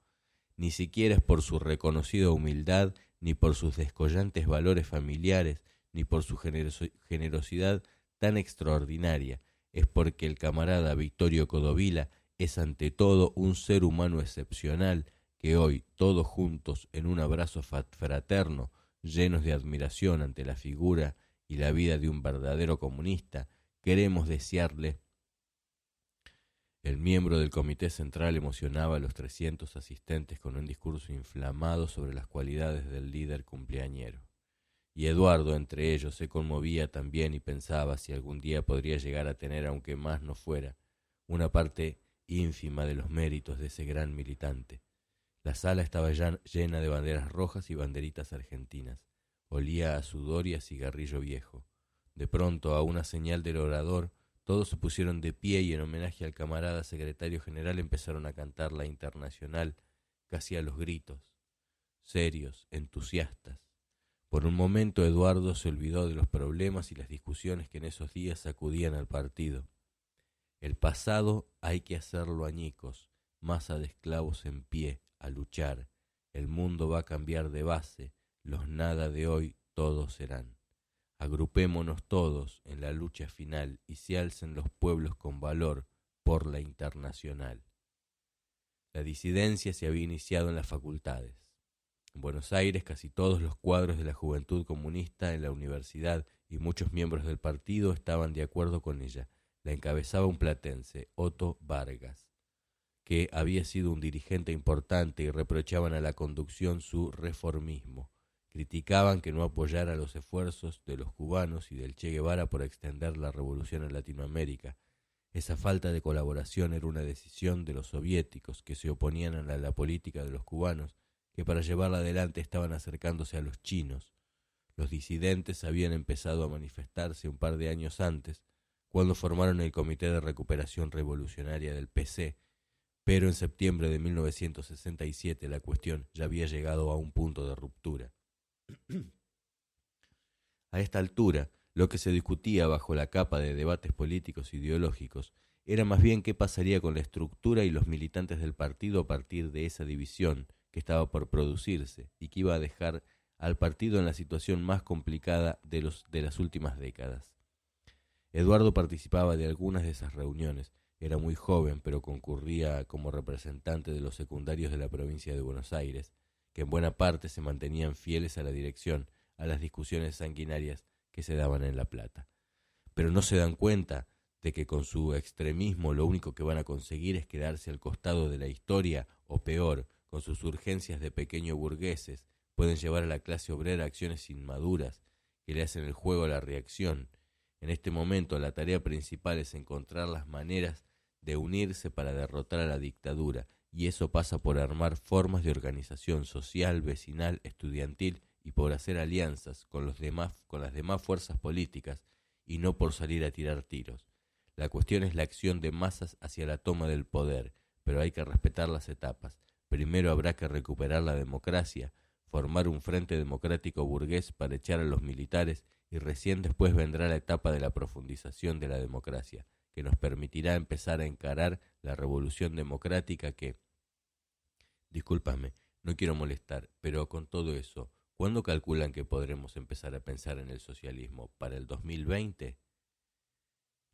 ni siquiera es por su reconocida humildad, ni por sus descollantes valores familiares, ni por su generosidad tan extraordinaria, es porque el camarada Vittorio Codovilla es ante todo un ser humano excepcional que hoy, todos juntos en un abrazo fraterno, llenos de admiración ante la figura y la vida de un verdadero comunista, queremos desearle. El miembro del comité central emocionaba a los 300 asistentes con un discurso inflamado sobre las cualidades del líder cumpleañero. Y Eduardo entre ellos se conmovía también y pensaba si algún día podría llegar a tener, aunque más no fuera, una parte ínfima de los méritos de ese gran militante. La sala estaba llena de banderas rojas y banderitas argentinas. Olía a sudor y a cigarrillo viejo. De pronto, a una señal del orador, todos se pusieron de pie y en homenaje al camarada secretario general empezaron a cantar la Internacional casi a los gritos, serios, entusiastas. Por un momento Eduardo se olvidó de los problemas y las discusiones que en esos días sacudían al partido. El pasado hay que hacerlo añicos, masa de esclavos en pie, a luchar. El mundo va a cambiar de base, los nada de hoy todos serán. Agrupémonos todos en la lucha final y se alcen los pueblos con valor por la Internacional. La disidencia se había iniciado en las facultades. En Buenos Aires casi todos los cuadros de la Juventud Comunista en la universidad y muchos miembros del partido estaban de acuerdo con ella. La encabezaba un platense, Otto Vargas, que había sido un dirigente importante y reprochaban a la conducción su reformismo. Criticaban que no apoyara los esfuerzos de los cubanos y del Che Guevara por extender la revolución en Latinoamérica. Esa falta de colaboración era una decisión de los soviéticos que se oponían a la política de los cubanos, que para llevarla adelante estaban acercándose a los chinos. Los disidentes habían empezado a manifestarse un par de años antes, cuando formaron el Comité de Recuperación Revolucionaria del PC, Pero en septiembre de 1967 la cuestión ya había llegado a un punto de ruptura. A esta altura, lo que se discutía bajo la capa de debates políticos e ideológicos era más bien qué pasaría con la estructura y los militantes del partido a partir de esa división que estaba por producirse y que iba a dejar al partido en la situación más complicada de las últimas décadas. Eduardo participaba de algunas de esas reuniones. Era muy joven, pero concurría como representante de los secundarios de la provincia de Buenos Aires, que en buena parte se mantenían fieles a la dirección, a las discusiones sanguinarias que se daban en La Plata. Pero no se dan cuenta de que con su extremismo lo único que van a conseguir es quedarse al costado de la historia, o peor, con sus urgencias de pequeño burgueses, pueden llevar a la clase obrera acciones inmaduras que le hacen el juego a la reacción. En este momento la tarea principal es encontrar las maneras de unirse para derrotar a la dictadura, y eso pasa por armar formas de organización social, vecinal, estudiantil y por hacer alianzas con las demás fuerzas políticas y no por salir a tirar tiros. La cuestión es la acción de masas hacia la toma del poder, pero hay que respetar las etapas. Primero habrá que recuperar la democracia, formar un frente democrático burgués para echar a los militares y recién después vendrá la etapa de la profundización de la democracia, que nos permitirá empezar a encarar la revolución democrática que, discúlpame, no quiero molestar, pero con todo eso, ¿cuándo calculan que podremos empezar a pensar en el socialismo? ¿Para el 2020?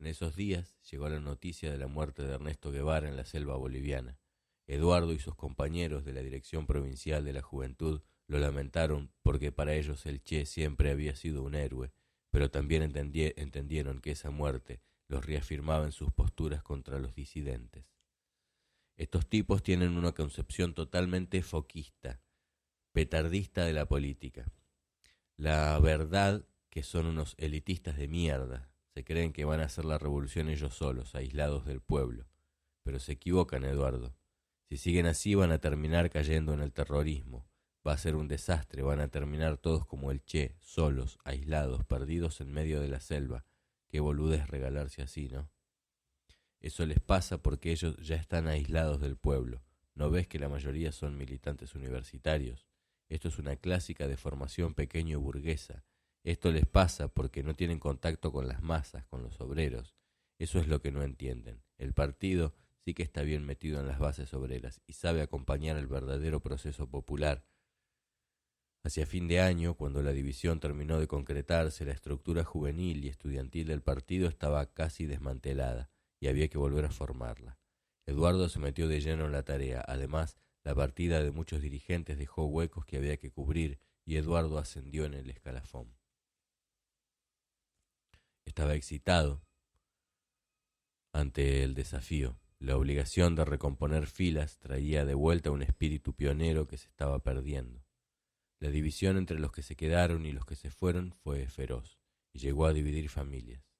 En esos días llegó la noticia de la muerte de Ernesto Guevara en la selva boliviana. Eduardo y sus compañeros de la Dirección Provincial de la Juventud lo lamentaron porque para ellos el Che siempre había sido un héroe, pero también entendieron que esa muerte los reafirmaba en sus posturas contra los disidentes. Estos tipos tienen una concepción totalmente foquista, petardista de la política. La verdad que son unos elitistas de mierda. Se creen que van a hacer la revolución ellos solos, aislados del pueblo. Pero se equivocan, Eduardo. Si siguen así van a terminar cayendo en el terrorismo. Va a ser un desastre, van a terminar todos como el Che, solos, aislados, perdidos en medio de la selva. Qué boludez regalarse así, ¿no? Eso les pasa porque ellos ya están aislados del pueblo. ¿No ves que la mayoría son militantes universitarios? Esto es una clásica deformación pequeño burguesa. Esto les pasa porque no tienen contacto con las masas, con los obreros. Eso es lo que no entienden. El partido sí que está bien metido en las bases obreras y sabe acompañar el verdadero proceso popular. Hacia fin de año, cuando la división terminó de concretarse, la estructura juvenil y estudiantil del partido estaba casi desmantelada y había que volver a formarla. Eduardo se metió de lleno en la tarea. Además, la partida de muchos dirigentes dejó huecos que había que cubrir y Eduardo ascendió en el escalafón. Estaba excitado ante el desafío. La obligación de recomponer filas traía de vuelta un espíritu pionero que se estaba perdiendo. La división entre los que se quedaron y los que se fueron fue feroz y llegó a dividir familias.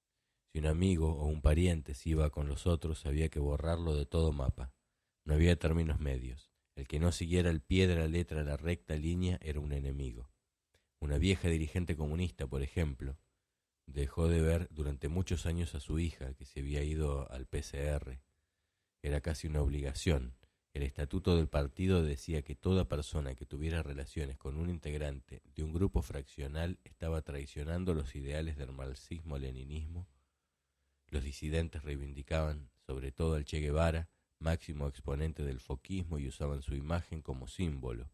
Si un amigo o un pariente se iba con los otros, había que borrarlo de todo mapa. No había términos medios. El que no siguiera al pie de la letra la recta línea era un enemigo. Una vieja dirigente comunista, por ejemplo, dejó de ver durante muchos años a su hija, que se había ido al PCR. Era casi una obligación. El estatuto del partido decía que toda persona que tuviera relaciones con un integrante de un grupo fraccional estaba traicionando los ideales del marxismo-leninismo. Los disidentes reivindicaban sobre todo al Che Guevara, máximo exponente del foquismo, y usaban su imagen como símbolo.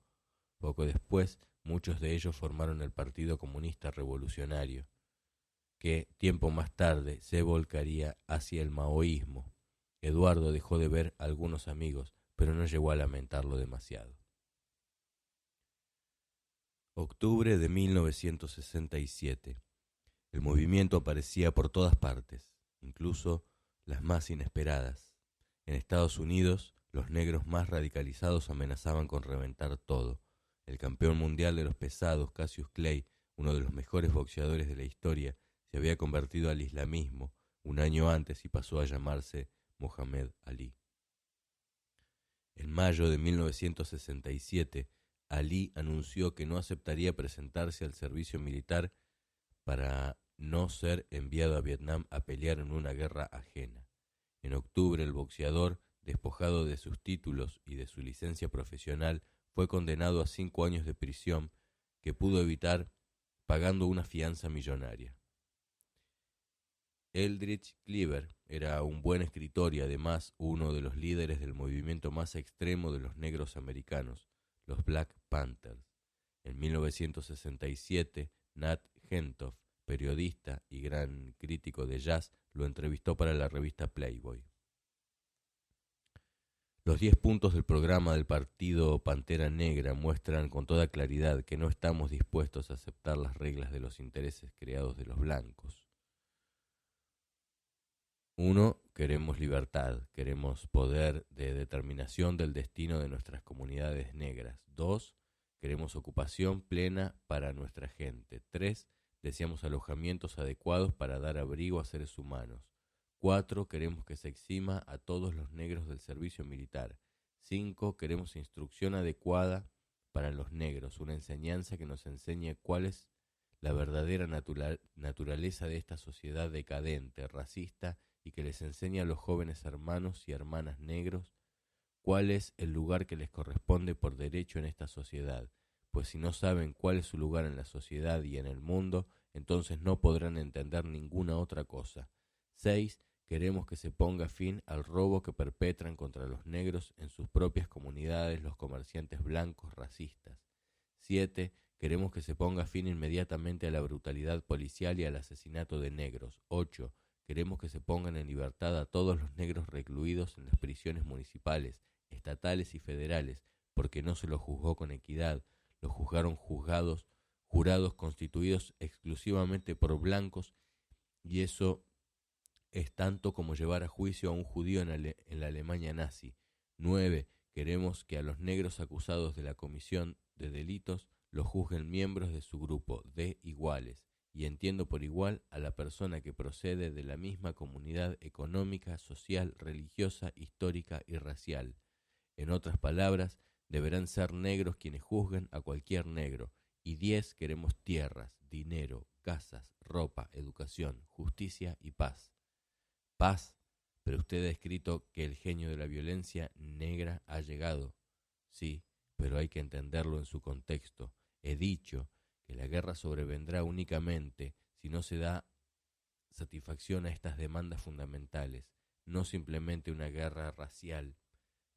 Poco después, muchos de ellos formaron el Partido Comunista Revolucionario, que tiempo más tarde se volcaría hacia el maoísmo. Eduardo dejó de ver a algunos amigos, pero no llegó a lamentarlo demasiado. Octubre de 1967. El movimiento aparecía por todas partes, incluso las más inesperadas. En Estados Unidos, los negros más radicalizados amenazaban con reventar todo. El campeón mundial de los pesados, Cassius Clay, uno de los mejores boxeadores de la historia, se había convertido al islamismo un año antes y pasó a llamarse Mohamed Ali. En mayo de 1967, Ali anunció que no aceptaría presentarse al servicio militar para no ser enviado a Vietnam a pelear en una guerra ajena. En octubre, el boxeador despojado de sus títulos y de su licencia profesional, fue condenado a 5 años de prisión que pudo evitar pagando una fianza millonaria. Eldridge Cleaver era un buen escritor y además uno de los líderes del movimiento más extremo de los negros americanos, los Black Panthers. En 1967, Nat Hentoff, periodista y gran crítico de jazz, lo entrevistó para la revista Playboy. Los 10 puntos del programa del Partido Pantera Negra muestran con toda claridad que no estamos dispuestos a aceptar las reglas de los intereses creados de los blancos. 1. Queremos libertad, queremos poder de determinación del destino de nuestras comunidades negras. 2. Queremos ocupación plena para nuestra gente. 3. Deseamos alojamientos adecuados para dar abrigo a seres humanos. 4. Queremos que se exima a todos los negros del servicio militar. 5. Queremos instrucción adecuada para los negros, una enseñanza que nos enseñe cuál es la verdadera naturaleza de esta sociedad decadente, racista, y que les enseñe a los jóvenes hermanos y hermanas negros cuál es el lugar que les corresponde por derecho en esta sociedad, pues si no saben cuál es su lugar en la sociedad y en el mundo, entonces no podrán entender ninguna otra cosa. 6. Queremos que se ponga fin al robo que perpetran contra los negros en sus propias comunidades los comerciantes blancos racistas. 7. Queremos que se ponga fin inmediatamente a la brutalidad policial y al asesinato de negros. 8. Queremos que se pongan en libertad a todos los negros recluidos en las prisiones municipales, estatales y federales, porque no se los juzgó con equidad, los juzgaron jurados constituidos exclusivamente por blancos, y eso es tanto como llevar a juicio a un judío en la Alemania nazi. 9. Queremos que a los negros acusados de la comisión de delitos los juzguen miembros de su grupo de iguales, y entiendo por igual a la persona que procede de la misma comunidad económica, social, religiosa, histórica y racial. En otras palabras, deberán ser negros quienes juzguen a cualquier negro. Y 10. Queremos tierras, dinero, casas, ropa, educación, justicia y paz. Paz, pero usted ha escrito que el genio de la violencia negra ha llegado. Sí, pero hay que entenderlo en su contexto. He dicho que la guerra sobrevendrá únicamente si no se da satisfacción a estas demandas fundamentales, no simplemente una guerra racial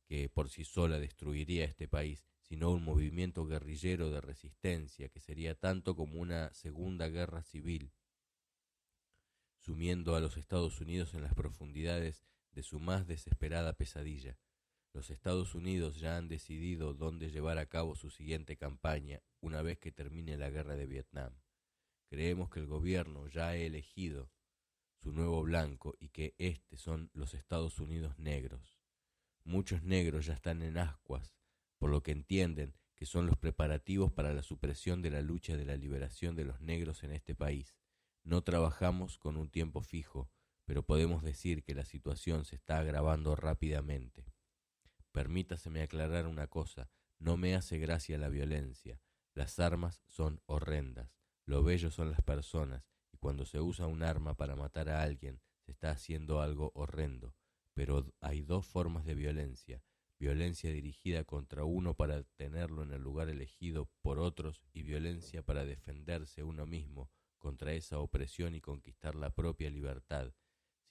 que por sí sola destruiría este país, sino un movimiento guerrillero de resistencia que sería tanto como una segunda guerra civil, sumiendo a los Estados Unidos en las profundidades de su más desesperada pesadilla. Los Estados Unidos ya han decidido dónde llevar a cabo su siguiente campaña una vez que termine la guerra de Vietnam. Creemos que el gobierno ya ha elegido su nuevo blanco y que son los Estados Unidos negros. Muchos negros ya están en ascuas, por lo que entienden que son los preparativos para la supresión de la lucha de la liberación de los negros en este país. No trabajamos con un tiempo fijo, pero podemos decir que la situación se está agravando rápidamente. Permítaseme aclarar una cosa, no me hace gracia la violencia. Las armas son horrendas, lo bello son las personas, y cuando se usa un arma para matar a alguien, se está haciendo algo horrendo. Pero hay 2 formas de violencia: violencia dirigida contra uno para tenerlo en el lugar elegido por otros, y violencia para defenderse uno mismo contra esa opresión y conquistar la propia libertad.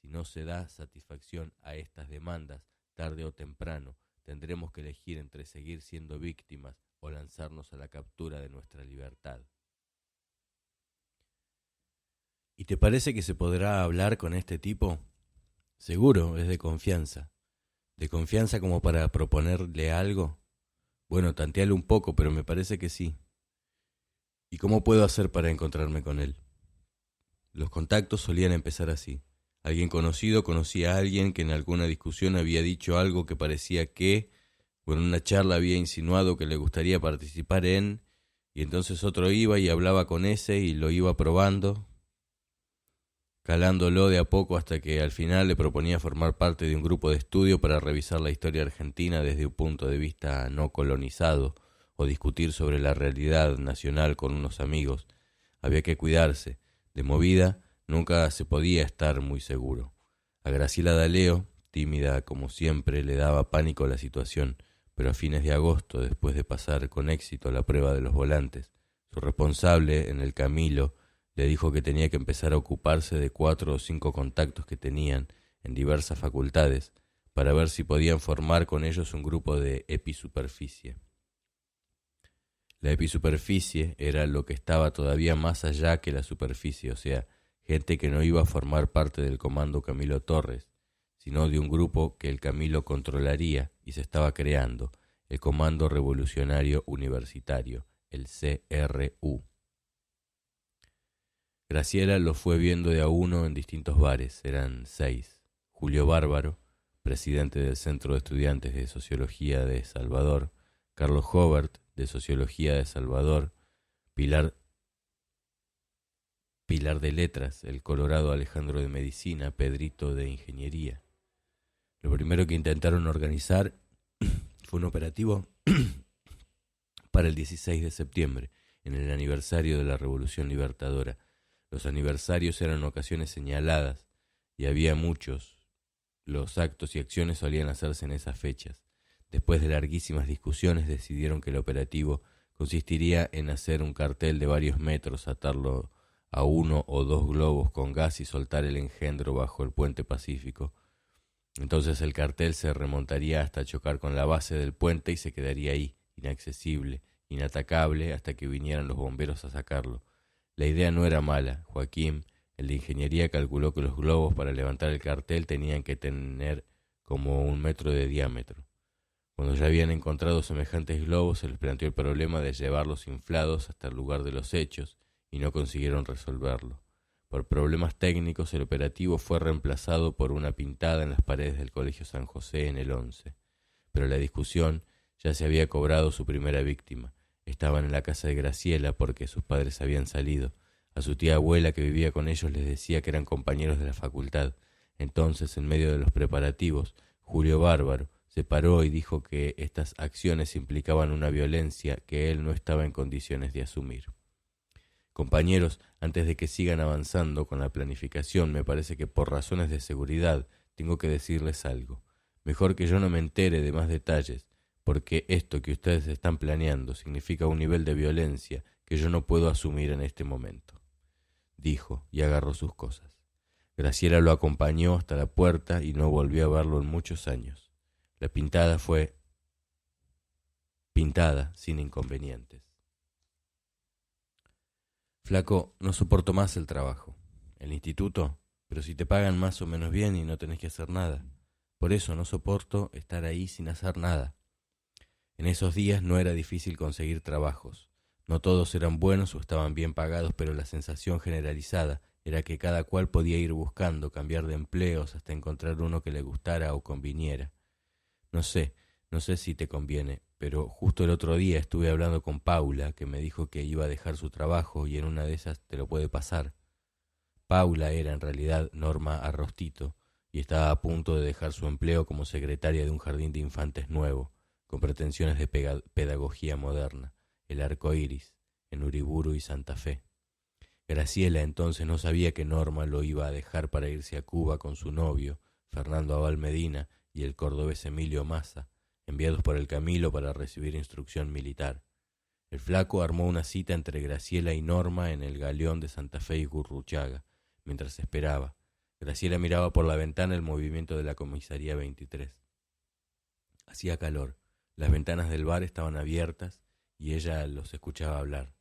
Si no se da satisfacción a estas demandas, tarde o temprano, tendremos que elegir entre seguir siendo víctimas o lanzarnos a la captura de nuestra libertad. ¿Y te parece que se podrá hablar con este tipo? Seguro, es de confianza. ¿De confianza como para proponerle algo? Bueno, tanteale un poco, pero me parece que sí. ¿Y cómo puedo hacer para encontrarme con él? Los contactos solían empezar así. Alguien conocido conocía a alguien que en alguna discusión había dicho algo que parecía que, o en una charla había insinuado que le gustaría participar en, y entonces otro iba y hablaba con ese y lo iba probando, calándolo de a poco hasta que al final le proponía formar parte de un grupo de estudio para revisar la historia argentina desde un punto de vista no colonizado o discutir sobre la realidad nacional con unos amigos. Había que cuidarse. De movida nunca se podía estar muy seguro. A Graciela D'Aleo, tímida como siempre, le daba pánico la situación, pero a fines de agosto, después de pasar con éxito la prueba de los volantes, su responsable en el Camilo le dijo que tenía que empezar a ocuparse de 4 o 5 contactos que tenían en diversas facultades para ver si podían formar con ellos un grupo de episuperficie. La episuperficie era lo que estaba todavía más allá que la superficie, o sea, gente que no iba a formar parte del comando Camilo Torres, sino de un grupo que el Camilo controlaría y se estaba creando, el Comando Revolucionario Universitario, el CRU. Graciela lo fue viendo de a uno en distintos bares, eran 6. Julio Bárbaro, presidente del Centro de Estudiantes de Sociología de Salvador, Carlos Hobart, de Sociología de Salvador, Pilar de Letras, el Colorado Alejandro de Medicina, Pedrito de Ingeniería. Lo primero que intentaron organizar fue un operativo para el 16 de septiembre, en el aniversario de la Revolución Libertadora. Los aniversarios eran ocasiones señaladas y había muchos. Los actos y acciones solían hacerse en esas fechas. Después de larguísimas discusiones decidieron que el operativo consistiría en hacer un cartel de varios metros, atarlo a 1 o 2 globos con gas y soltar el engendro bajo el puente Pacífico. Entonces el cartel se remontaría hasta chocar con la base del puente y se quedaría ahí, inaccesible, inatacable, hasta que vinieran los bomberos a sacarlo. La idea no era mala. Joaquín, el de ingeniería, calculó que los globos para levantar el cartel tenían que tener como 1 metro de diámetro. Cuando ya habían encontrado semejantes globos, se les planteó el problema de llevarlos inflados hasta el lugar de los hechos, y no consiguieron resolverlo. Por problemas técnicos, el operativo fue reemplazado por una pintada en las paredes del Colegio San José en el 11. Pero la discusión ya se había cobrado su primera víctima. Estaban en la casa de Graciela porque sus padres habían salido. A su tía abuela que vivía con ellos les decía que eran compañeros de la facultad. Entonces, en medio de los preparativos, Julio Bárbaro se paró y dijo que estas acciones implicaban una violencia que él no estaba en condiciones de asumir. Compañeros, antes de que sigan avanzando con la planificación, me parece que por razones de seguridad tengo que decirles algo. Mejor que yo no me entere de más detalles, porque esto que ustedes están planeando significa un nivel de violencia que yo no puedo asumir en este momento, dijo, y agarró sus cosas. Graciela lo acompañó hasta la puerta y no volvió a verlo en muchos años. La pintada fue pintada sin inconvenientes. Flaco, no soporto más el trabajo. El instituto, pero si te pagan más o menos bien y no tenés que hacer nada. Por eso no soporto estar ahí sin hacer nada. En esos días no era difícil conseguir trabajos. No todos eran buenos o estaban bien pagados, pero la sensación generalizada era que cada cual podía ir buscando, cambiar de empleos hasta encontrar uno que le gustara o conviniera. No sé si te conviene, pero justo el otro día estuve hablando con Paula, que me dijo que iba a dejar su trabajo y en una de esas te lo puede pasar. Paula era en realidad Norma Arrostito y estaba a punto de dejar su empleo como secretaria de un jardín de infantes nuevo, con pretensiones de pedagogía moderna, el Arco Iris, en Uriburu y Santa Fe. Graciela entonces no sabía que Norma lo iba a dejar para irse a Cuba con su novio, Fernando Abal Medina, y el cordobés Emilio Massa, enviados por el Camilo para recibir instrucción militar. El flaco armó una cita entre Graciela y Norma en el galeón de Santa Fe y Gurruchaga. Mientras esperaba, Graciela miraba por la ventana el movimiento de la comisaría 23. Hacía calor, las ventanas del bar estaban abiertas y ella los escuchaba hablar.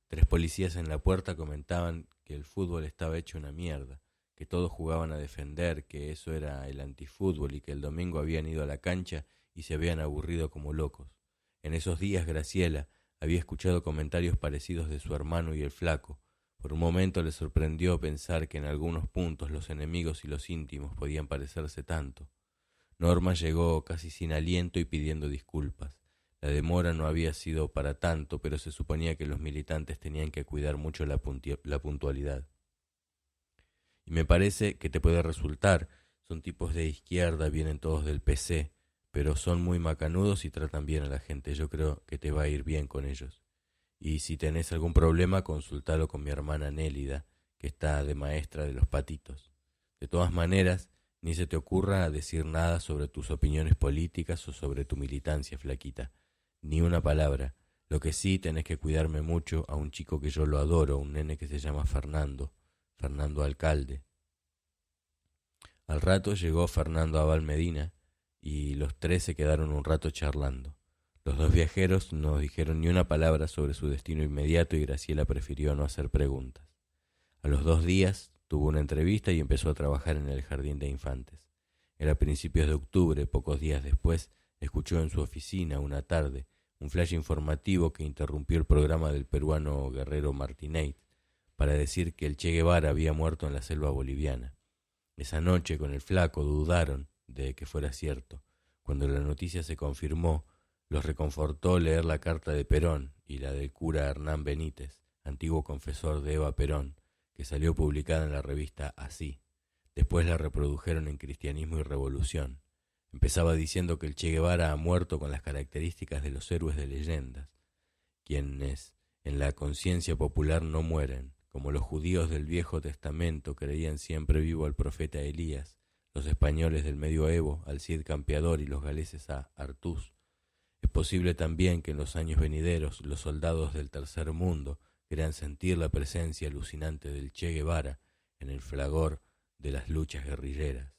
3 policías en la puerta comentaban que el fútbol estaba hecho una mierda, que todos jugaban a defender, que eso era el antifútbol y que el domingo habían ido a la cancha y se habían aburrido como locos. En esos días Graciela había escuchado comentarios parecidos de su hermano y el flaco. Por un momento le sorprendió pensar que en algunos puntos los enemigos y los íntimos podían parecerse tanto. Norma llegó casi sin aliento y pidiendo disculpas. La demora no había sido para tanto, pero se suponía que los militantes tenían que cuidar mucho la puntualidad. Y me parece que te puede resultar. Son tipos de izquierda, vienen todos del PC, pero son muy macanudos y tratan bien a la gente. Yo creo que te va a ir bien con ellos. Y si tenés algún problema, consultalo con mi hermana Nélida, que está de maestra de los patitos. De todas maneras, Ni se te ocurra decir nada sobre tus opiniones políticas o sobre tu militancia, flaquita. Ni una palabra. Lo que sí tenés que cuidarme mucho a un chico que yo lo adoro, un nene que se llama Fernando, Fernando Alcalde. Al rato llegó Fernando Abal Medina y los tres se quedaron un rato charlando. Los dos viajeros no dijeron ni una palabra sobre su destino inmediato y Graciela prefirió no hacer preguntas. A los 2 días tuvo una entrevista y empezó a trabajar en el jardín de infantes. Era principios de octubre, pocos días después, escuchó en su oficina una tarde un flash informativo que interrumpió el programa del peruano Guerrero Martinez para decir que el Che Guevara había muerto en la selva boliviana. Esa noche con el flaco dudaron de que fuera cierto. Cuando la noticia se confirmó, los reconfortó leer la carta de Perón y la del cura Hernán Benítez, antiguo confesor de Eva Perón, que salió publicada en la revista Así. Después la reprodujeron en Cristianismo y Revolución. Empezaba diciendo que el Che Guevara ha muerto con las características de los héroes de leyendas, quienes en la conciencia popular no mueren, como los judíos del Viejo Testamento creían siempre vivo al profeta Elías, los españoles del medioevo al Cid Campeador y los galeses a Artús. Es posible también que en los años venideros los soldados del Tercer Mundo crean sentir la presencia alucinante del Che Guevara en el fragor de las luchas guerrilleras.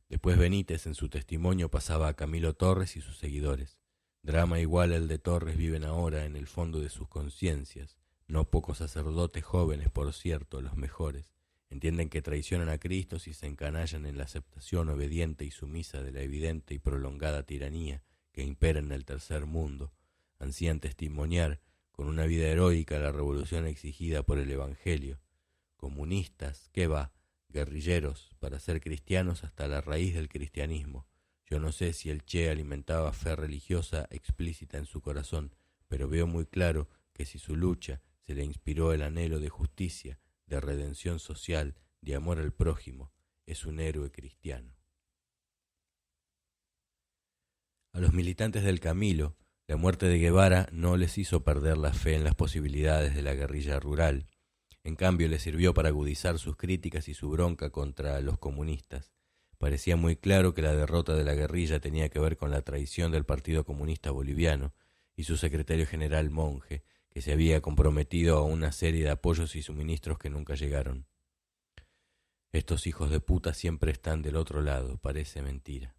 Después Benítez en su testimonio pasaba a Camilo Torres y sus seguidores. Drama igual al de Torres viven ahora en el fondo de sus conciencias. No pocos sacerdotes jóvenes, por cierto, los mejores, entienden que traicionan a Cristo si se encanallan en la aceptación obediente y sumisa de la evidente y prolongada tiranía que impera en el Tercer Mundo. Ansían testimoniar con una vida heroica la revolución exigida por el Evangelio. Comunistas, ¿qué va? Guerrilleros, para ser cristianos hasta la raíz del cristianismo. Yo no sé si el Che alimentaba fe religiosa explícita en su corazón, pero veo muy claro que si su lucha se le inspiró el anhelo de justicia, de redención social, de amor al prójimo, es un héroe cristiano. A los militantes del Camilo, la muerte de Guevara no les hizo perder la fe en las posibilidades de la guerrilla rural. En cambio, les sirvió para agudizar sus críticas y su bronca contra los comunistas. Parecía muy claro que la derrota de la guerrilla tenía que ver con la traición del Partido Comunista Boliviano y su secretario general Monge, que se había comprometido a una serie de apoyos y suministros que nunca llegaron. Estos hijos de puta siempre están del otro lado, parece mentira.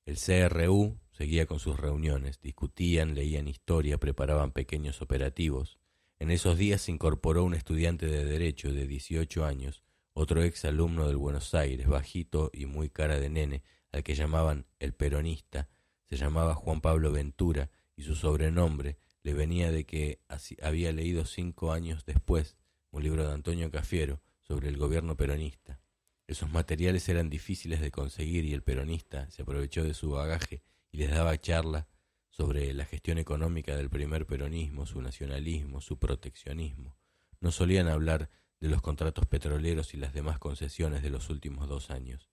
El CRU seguía con sus reuniones, discutían, leían historia, preparaban pequeños operativos. En esos días se incorporó un estudiante de Derecho de 18 años, otro ex alumno del Buenos Aires, bajito y muy cara de nene, al que llamaban el peronista. Se llamaba Juan Pablo Ventura y su sobrenombre le venía de que había leído 5 años después un libro de Antonio Cafiero sobre el gobierno peronista. Esos materiales eran difíciles de conseguir y el peronista se aprovechó de su bagaje y les daba charla sobre la gestión económica del primer peronismo, su nacionalismo, su proteccionismo. No solían hablar de los contratos petroleros y las demás concesiones de los últimos 2 años.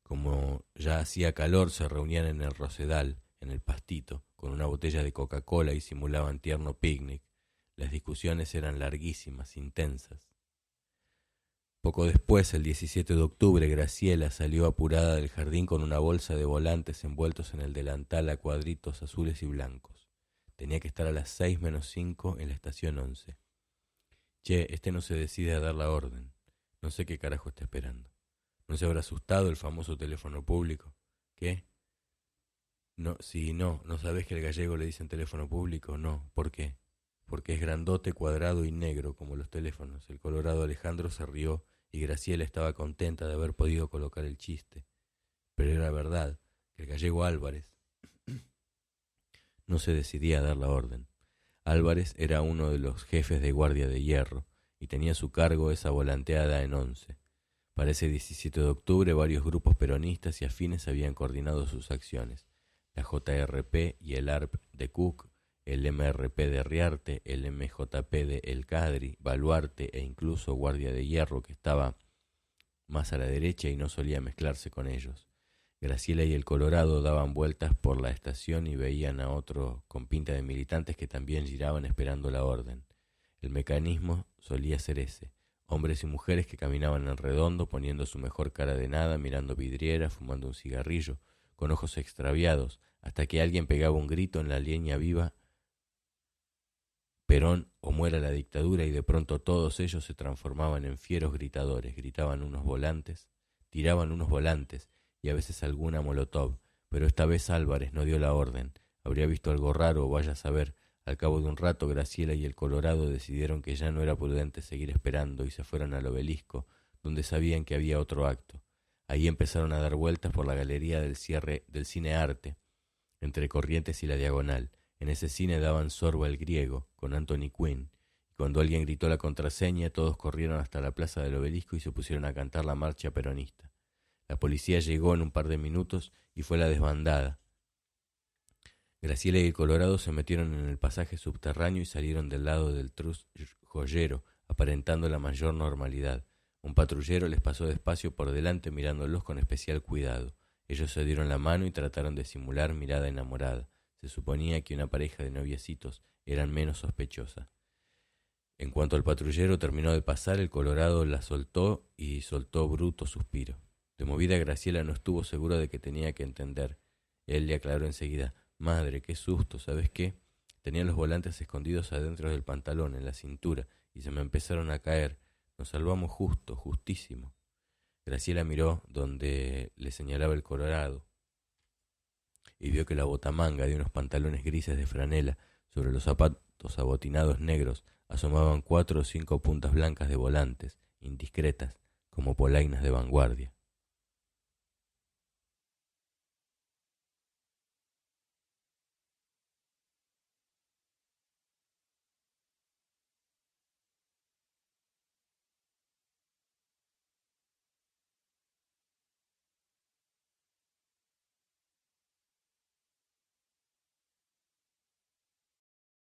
Como ya hacía calor, se reunían en el Rosedal, en el pastito, con una botella de Coca-Cola y simulaban tierno picnic. Las discusiones eran larguísimas, intensas. Poco después, el 17 de octubre, Graciela salió apurada del jardín con una bolsa de volantes envueltos en el delantal a cuadritos azules y blancos. Tenía que estar a las 6 menos 5 en la estación 11. Che, no se decide a dar la orden. No sé qué carajo está esperando. ¿No se habrá asustado el famoso teléfono público? ¿Qué? No sabés que el gallego le dicen teléfono público. No, ¿por qué? Porque es grandote, cuadrado y negro como los teléfonos. El colorado Alejandro se rió y Graciela estaba contenta de haber podido colocar el chiste. Pero era verdad que el gallego Álvarez no se decidía a dar la orden. Álvarez era uno de los jefes de guardia de hierro y tenía a su cargo esa volanteada en 11. Para ese 17 de octubre varios grupos peronistas y afines habían coordinado sus acciones. La JRP y el ARP de Cook, el MRP de Riarte, el MJP de El Cadri, Baluarte e incluso Guardia de Hierro, que estaba más a la derecha y no solía mezclarse con ellos. Graciela y el Colorado daban vueltas por la estación y veían a otro con pinta de militantes que también giraban esperando la orden. El mecanismo solía ser ese: hombres y mujeres que caminaban en redondo, poniendo su mejor cara de nada, mirando vidrieras, fumando un cigarrillo, con ojos extraviados, hasta que alguien pegaba un grito en la leña viva: Perón o muera la dictadura, y de pronto todos ellos se transformaban en fieros gritadores, gritaban unos volantes, tiraban unos volantes y a veces alguna molotov, pero esta vez Álvarez no dio la orden. Habría visto algo raro o vaya a saber. Al cabo de un rato Graciela y el Colorado decidieron que ya no era prudente seguir esperando y se fueron al Obelisco, donde sabían que había otro acto. Ahí empezaron a dar vueltas por la galería del cierre del Cine Arte, entre Corrientes y la Diagonal. En ese cine daban sorbo al Griego, con Anthony Quinn, y cuando alguien gritó la contraseña, todos corrieron hasta la plaza del Obelisco y se pusieron a cantar la marcha peronista. La policía llegó en un par de minutos y fue la desbandada. Graciela y el Colorado se metieron en el pasaje subterráneo y salieron del lado del trus joyero, aparentando la mayor normalidad. Un patrullero les pasó despacio por delante mirándolos con especial cuidado. Ellos se dieron la mano y trataron de simular mirada enamorada. Se suponía que una pareja de noviecitos eran menos sospechosa. En cuanto el patrullero terminó de pasar, el Colorado la soltó y soltó bruto suspiro. De movida, Graciela no estuvo segura de que tenía que entender. Él le aclaró enseguida: «Madre, qué susto, ¿sabes qué? Tenía los volantes escondidos adentro del pantalón, en la cintura, y se me empezaron a caer. Nos salvamos justo, justísimo». Graciela miró donde le señalaba el Colorado y vio que la botamanga de unos pantalones grises de franela, sobre los zapatos abotinados negros, asomaban 4 o 5 puntas blancas de volantes, indiscretas, como polainas de vanguardia.